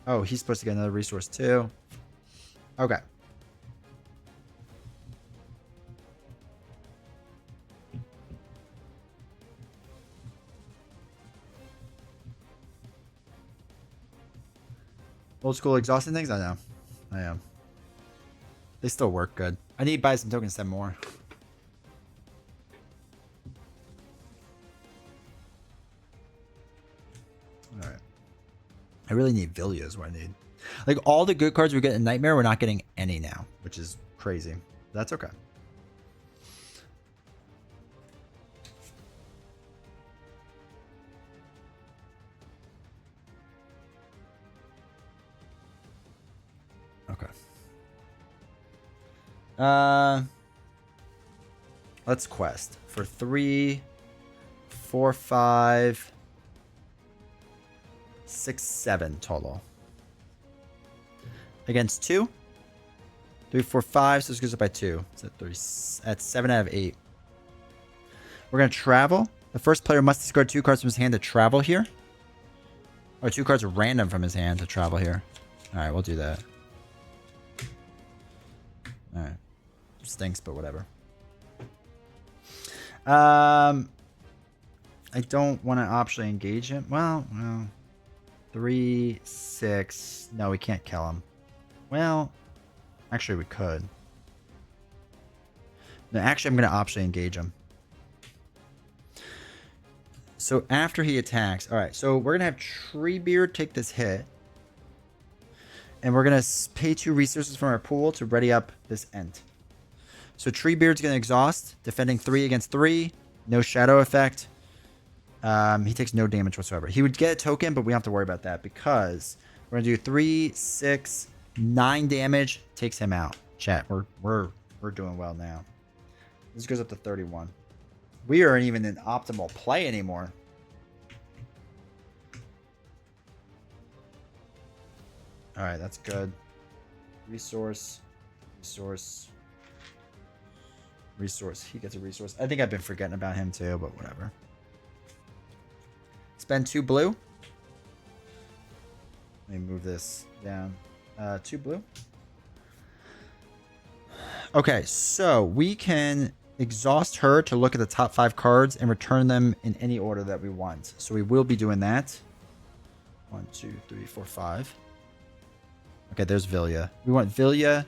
Oh, he's supposed to get another resource too. Okay. Old school exhausting things? I know. I am. They still work good. I need to buy some tokens to send more. Alright. I really need Villia is what I need. Like all the good cards we get in Nightmare, we're not getting any now, which is crazy. That's okay. Okay. Let's quest for 3, 4, 5, 6, 7 total. Against 2, 3, 4, 5. So this goes up by 2. So that's 7 out of 8. We're gonna travel. The first player must discard 2 cards from his hand to travel here. Or 2 cards random from his hand to travel here. All right, we'll do that. All right, stinks, but whatever. I don't want to optionally engage him. Well, 3, 6. No, we can't kill him. Well, actually, we could. No, actually, I'm going to optionally engage him. So after he attacks, all right. So we're gonna have Treebeard take this hit, and we're gonna pay 2 resources from our pool to ready up this Ent. So Treebeard's gonna exhaust, defending 3 against 3, no shadow effect. He takes no damage whatsoever. He would get a token, but we don't have to worry about that because we're gonna do 3, 6, 9 damage. Takes him out. Chat, we're doing well now. This goes up to 31. We aren't even in optimal play anymore. All right, that's good. Resource. He gets a resource. I think I've been forgetting about him too, but whatever. Spend 2 blue. Let me move this down. 2 blue. Okay, so we can exhaust her to look at the top 5 cards and return them in any order that we want. So we will be doing that. 1, 2, 3, 4, 5. Okay, there's Villia. We want Villia.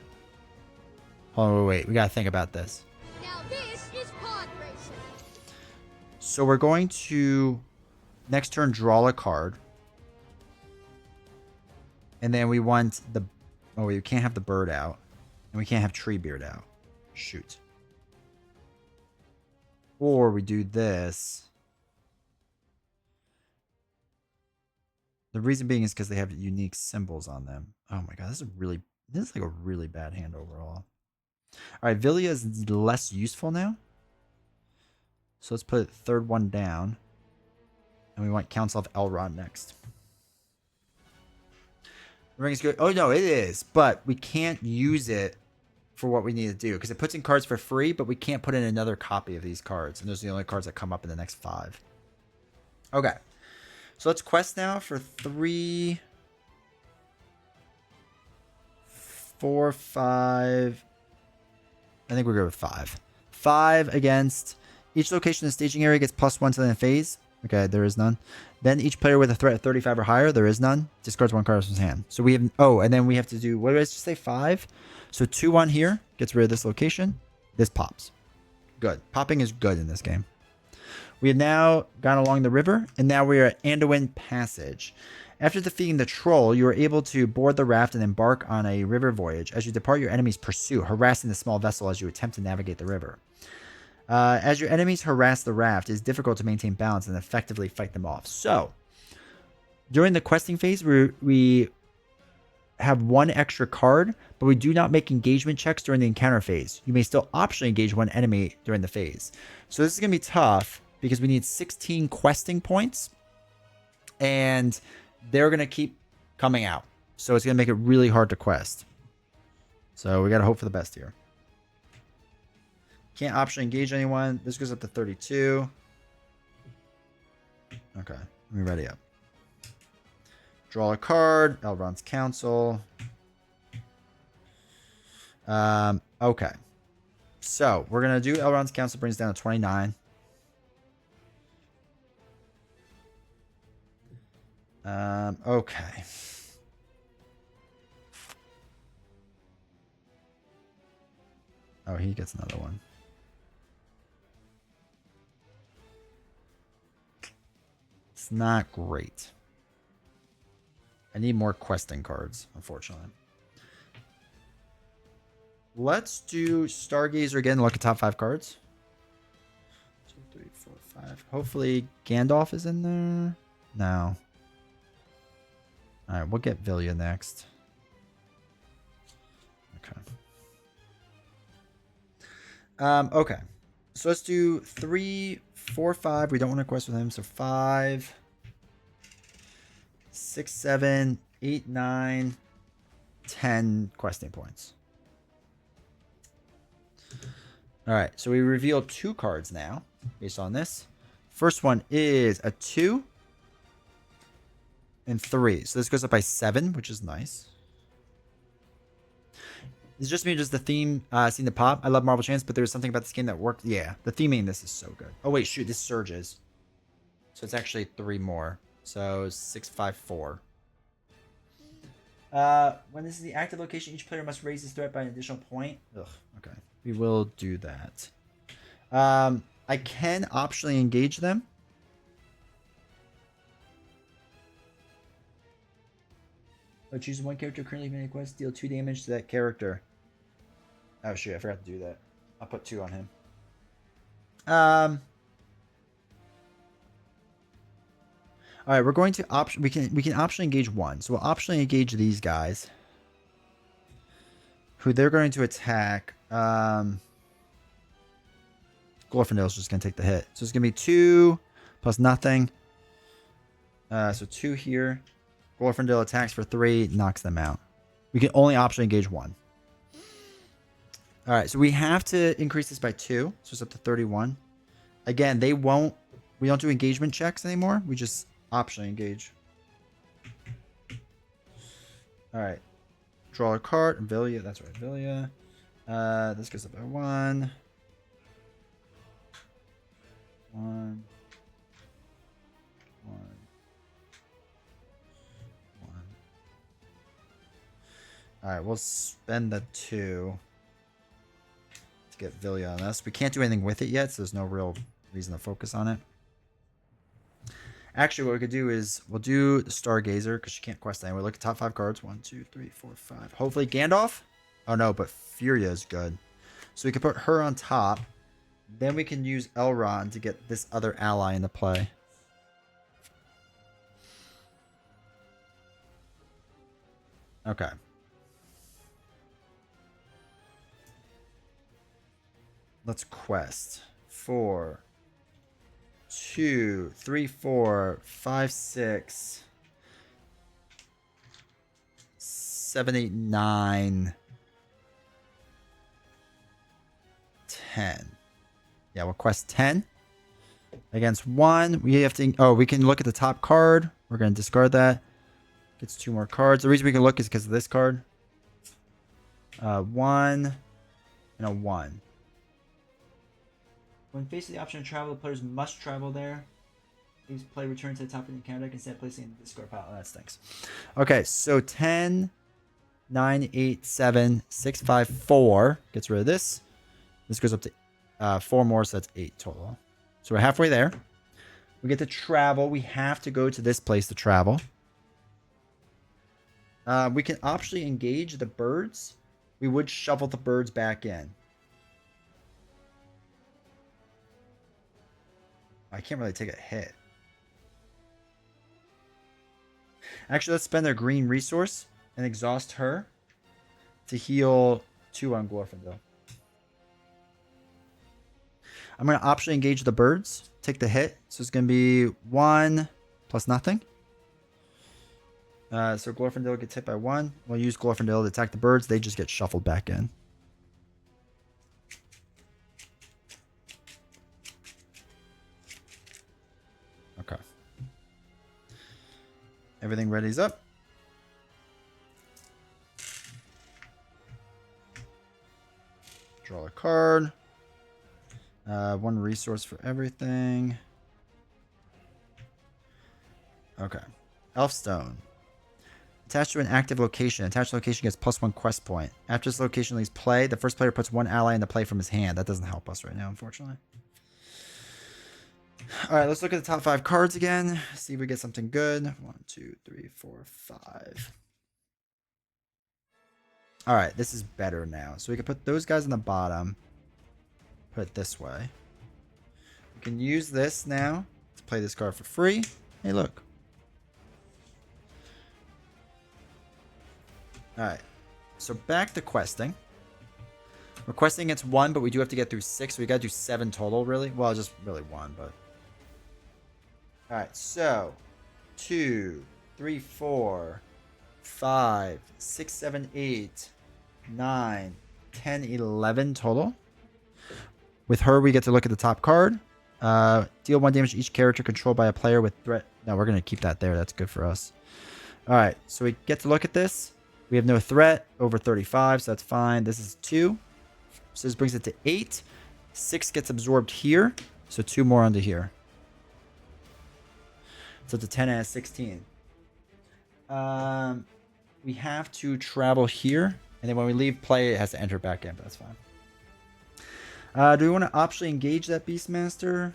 Hold on, wait. We gotta think about this. Now this is pod racing. So we're going to next turn draw a card. And then we want the... Oh, we can't have the bird out. And we can't have Treebeard out. Shoot. Or we do this. The reason being is because they have unique symbols on them. Oh my god, this is like a really bad hand overall. Alright, Villia is less useful now. So let's put third one down. And we want Council of Elrond next. The ring is good. Oh no, it is. But we can't use it for what we need to do. Because it puts in cards for free, but we can't put in another copy of these cards. And those are the only cards that come up in the next 5. Okay. So let's quest now for 3, 4, 5. I think we're good with 5. 5 against each location in the staging area gets +1 to the end phase. Okay, there is none. Then each player with a threat of 35 or higher, there is none, discards 1 card from his hand. So we have, and then we have to do, what did I just say, 5? So 2-1 here, gets rid of this location. This pops. Good. Popping is good in this game. We have now gone along the river, and now we are at Anduin Passage. After defeating the troll, you are able to board the raft and embark on a river voyage. As you depart your enemy's pursuit, harassing the small vessel as you attempt to navigate the river. As your enemies harass the raft, it is difficult to maintain balance and effectively fight them off. So, during the questing phase, we have 1 extra card, but we do not make engagement checks during the encounter phase. You may still optionally engage 1 enemy during the phase. So this is going to be tough because we need 16 questing points, and they're going to keep coming out. So it's going to make it really hard to quest. So we got to hope for the best here. Can't optionally engage anyone. This goes up to 32. Okay, let me ready up. Draw a card. Elrond's Council. Okay. So we're going to do Elrond's Council. Brings down to 29. Okay. Oh, he gets another one. It's not great. I need more questing cards, unfortunately. Let's do Stargazer again. Look at top 5 cards. 2, 3, 4, 5. Hopefully Gandalf is in there. No. Alright, we'll get Vilya next. Okay. Okay. So let's do 3, 4, 5. We don't want to quest with him. So 5, 6, 7, 8, 9, 10 questing points. Alright, so we reveal 2 cards now based on this. First one is a 2 and 3. So this goes up by 7, which is nice. It's just me, just the theme, seeing the pop. I love Marvel Champs, but there's something about this game that worked. Yeah, the theming in this is so good. Oh, wait, shoot, this surges. So it's actually 3 more. So 6, 5, 4. When this is the active location, each player must raise his threat by an additional point. Ugh, okay. We will do that. I can optionally engage them. Oh, choose 1 character currently making a quest, deal 2 damage to that character. Oh shoot, I forgot to do that. I'll put 2 on him. Alright, we're going to we can optionally engage 1. So we'll optionally engage these guys. Who they're going to attack. Glorfindale's just gonna take the hit. So it's gonna be 2 plus nothing. So 2 here. Glorfindale attacks for 3, knocks them out. We can only optionally engage 1. Alright, so we have to increase this by 2. So it's up to 31. Again, we don't do engagement checks anymore. We just optionally engage. Alright. Draw a card. Vilya, that's right, Vilya. This goes up by 1. 1. 1. Alright, we'll spend the 2 to get Vilya on us. We can't do anything with it yet, so there's no real reason to focus on it. Actually, what we could do is we'll do the Stargazer because she can't quest anyway. Look at top 5 cards. 1, 2, 3, 4, 5. Hopefully Gandalf. Oh no, but Furia is good. So we can put her on top. Then we can use Elrond to get this other ally into play. Okay. Let's quest. 4, 2, 3, 4, 5, 6, 7, 8, 9, 10. Yeah, we'll quest 10. Against 1, we have to... Oh, we can look at the top card. We're going to discard that. Gets 2 more cards. The reason we can look is because of this card. 1 and a 1. When faced with the option to travel, the players must travel there. Leaves play return to the top of the encounter deck instead of placing it in the discard pile. Oh, that stinks. Okay, so 10, 9, 8, 7, 6, 5, 4 gets rid of this. This goes up to 4 more, so that's 8 total. So we're halfway there. We get to travel. We have to go to this place to travel. We can optionally engage the birds. We would shuffle the birds back in. I can't really take a hit. Actually, let's spend our green resource and exhaust her to heal 2 on Glorfindel. I'm going to optionally engage the birds. Take the hit. So it's going to be 1 plus nothing. So Glorfindel gets hit by 1. We'll use Glorfindel to attack the birds. They just get shuffled back in. Okay. Everything ready's up. Draw a card. 1 resource for everything. Okay. Elfstone. Attached to an active location. Attached location gets +1 quest point. After this location leaves play, the first player puts 1 ally into play from his hand. That doesn't help us right now, unfortunately. Alright, let's look at the top 5 cards again. See if we get something good. 1, 2, 3, 4, 5. Alright, this is better now. So we can put those guys on the bottom. Put it this way. We can use this now to play this card for free. Hey, look. Alright. So back to questing. We're questing against 1, but we do have to get through 6. So we got to do 7 total, really. Well, just really 1, but... Alright, so... 2, 3, 4, 5, 6, 7, 8, 9, 10, 11 total. With her, we get to look at the top card. Deal 1 damage to each character controlled by a player with threat. No, we're going to keep that there. That's good for us. Alright, so we get to look at this. We have no threat over 35, so that's fine. This is 2. So this brings it to 8. 6 gets absorbed here, so 2 more onto here. So it's a 10 and a 16. We have to travel here, and then when we leave play, it has to enter back in, but that's fine. Do we want to optionally engage that Beastmaster?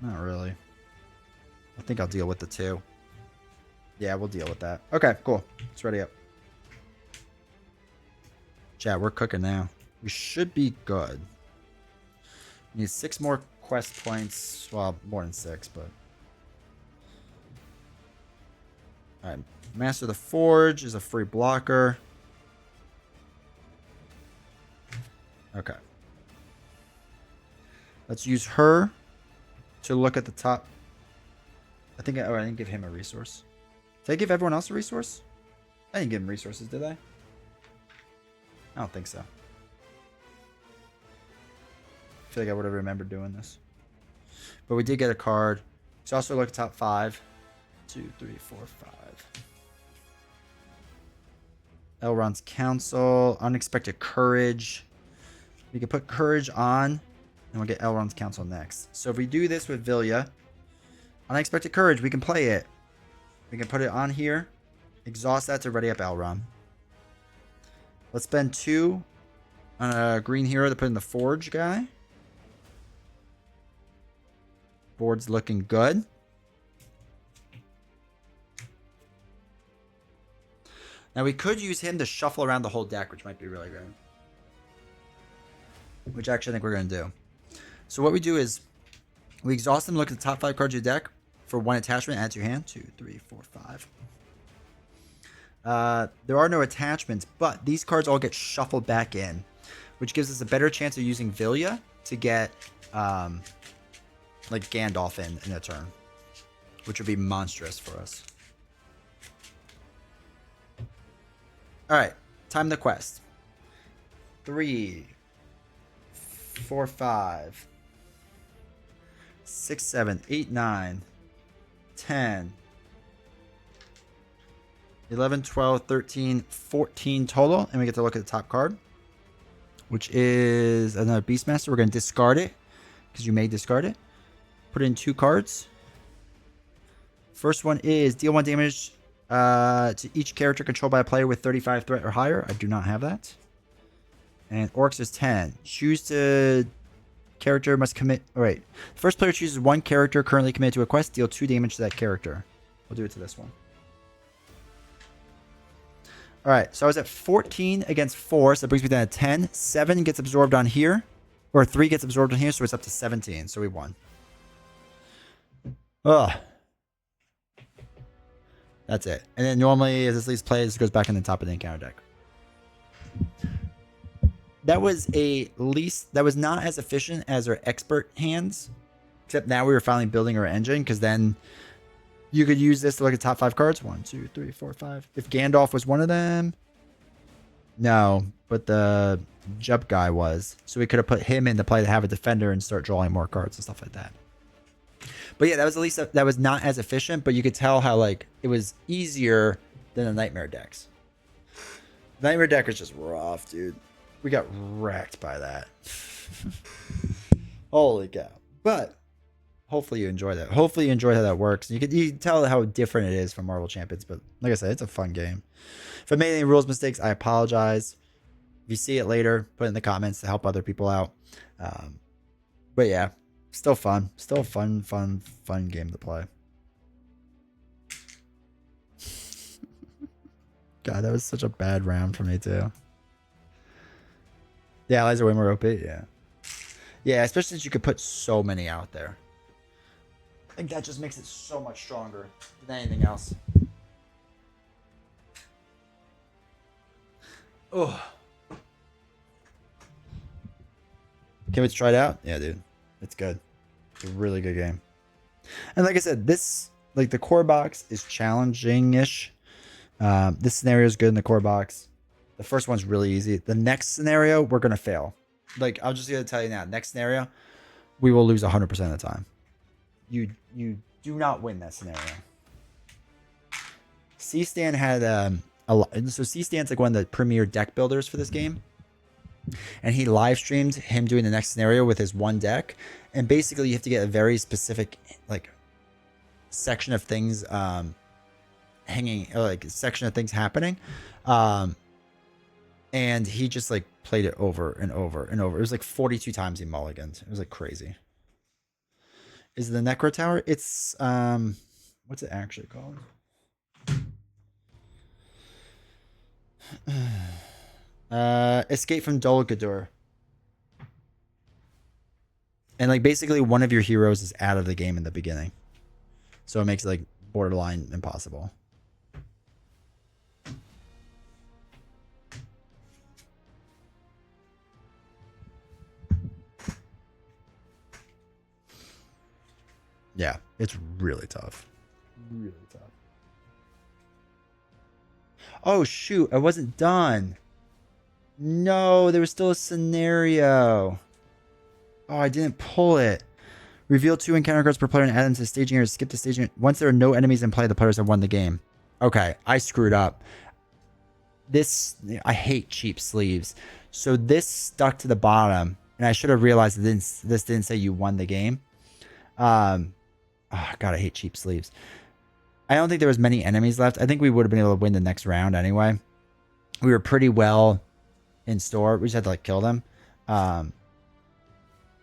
Not really. I think I'll deal with the 2. Yeah, we'll deal with that. Okay, cool. It's ready up. Chat, we're cooking now. We should be good. We need 6 more quest points. Well, more than 6, but... Alright. Master the Forge is a free blocker. Okay. Let's use her to look at the top. I think I didn't give him a resource. Did I give everyone else a resource? I didn't give him resources, did I? I don't think so. I feel like I would have remembered doing this. But we did get a card. Let's also look at top 5. 2, 3, 4, 5. Elrond's Council. Unexpected Courage. We can put Courage on. And we'll get Elrond's Council next. So if we do this with Vilya. Unexpected Courage. We can play it. We can put it on here. Exhaust that to ready up Elrond. Let's spend 2 on a green hero to put in the Forge guy. Board's looking good. Now we could use him to shuffle around the whole deck, which might be really good. Which actually I think we're going to do. So what we do is we exhaust him, look at the top 5 cards of your deck for 1 attachment, add to your hand. 2, 3, 4, 5. There are no attachments, but these cards all get shuffled back in, which gives us a better chance of using Vilya to get like Gandalf in a turn, which would be monstrous for us. Alright, time the quest. 3, 4, 5, 6, 7, 8, 9, 10, 11, 12, 13, 14 total. And we get to look at the top card, which is another Beastmaster. We're going to discard it because you may discard it. Put in 2 cards. First one is deal 1 damage to each character controlled by a player with 35 threat or higher. I do not have that. And Orcs is 10. Choose to... Character must commit... Alright. First player chooses 1 character currently committed to a quest. Deal 2 damage to that character. We'll do it to this one. Alright, so I was at 14 against 4, so that brings me down to 10. 7 gets absorbed on here. Or 3 gets absorbed on here, so it's up to 17. So we won. Ugh. That's it. And then normally, as this leaves play, this goes back in the top of the encounter deck. That was not as efficient as our expert hands. Except now we were finally building our engine, because then you could use this to look at top 5 cards. 1, 2, 3, 4, 5. If Gandalf was one of them. No, but the Jup guy was. So we could have put him into play to have a defender and start drawing more cards and stuff like that. But yeah, that was at least that was not as efficient, but you could tell how like it was easier than the Nightmare decks. Nightmare deck is just rough, dude. We got wrecked by that. Holy cow. But hopefully you enjoy that. Hopefully you enjoy how that works. You can tell how different it is from Marvel Champions, but like I said, it's a fun game. If I made any rules mistakes, I apologize. If you see it later, put it in the comments to help other people out. But yeah, still fun. Still a fun game to play. God, that was such a bad round for me too. The allies are way more OP, yeah. Yeah, especially since you could put so many out there. I think that just makes it so much stronger than anything else. Oh. Can't wait to try it out? Yeah, dude. It's good. It's a really good game. And like I said, the core box is challenging-ish. This scenario is good in the core box. The first one's really easy. The next scenario, we're going to fail. Like, I'm just going to tell you now. Next scenario, we will lose 100% of the time. You do not win that scenario. C-Stan had so C-Stan's like one of the premier deck builders for this game. And he live streamed him doing the next scenario with his one deck. And basically you have to get a very specific like section of things hanging, or like a section of things happening. And he just like played it over and over and over. It was like 42 times he mulliganed. It was like crazy. Is it the Necro Tower? It's what's it actually called? Escape from Dol Guldur. And like basically one of your heroes is out of the game in the beginning. So it makes it like borderline impossible. Yeah, it's really tough. Really tough. Oh shoot, I wasn't done. No, there was still a scenario. Oh, I didn't pull it. Reveal 2 encounter cards per player and add them to the staging area. Skip the staging. Once there are no enemies in play, the players have won the game. Okay, I screwed up. I hate cheap sleeves. So this stuck to the bottom, and I should have realized that this didn't say you won the game. Oh, God, I hate cheap sleeves. I don't think there was many enemies left. I think we would have been able to win the next round anyway. We were pretty well in store. We just had to like kill them.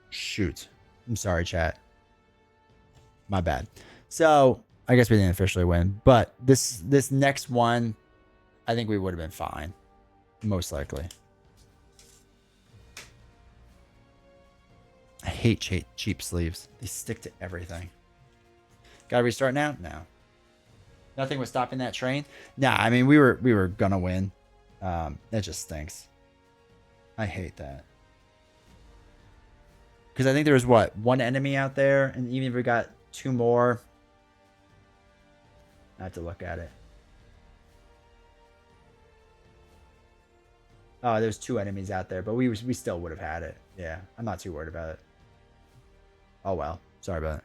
Shoot. I'm sorry, chat. My bad. So I guess we didn't officially win, but this next one, I think we would have been fine. Most likely. I hate cheap sleeves. They stick to everything. Gotta restart now? No. Nothing was stopping that train? Nah, I mean, we were gonna win. That just stinks. I hate that. Because I think there was, what, 1 enemy out there? And even if we got 2 more... I have to look at it. Oh, there's 2 enemies out there, but we still would have had it. Yeah, I'm not too worried about it. Oh, well. Sorry about it.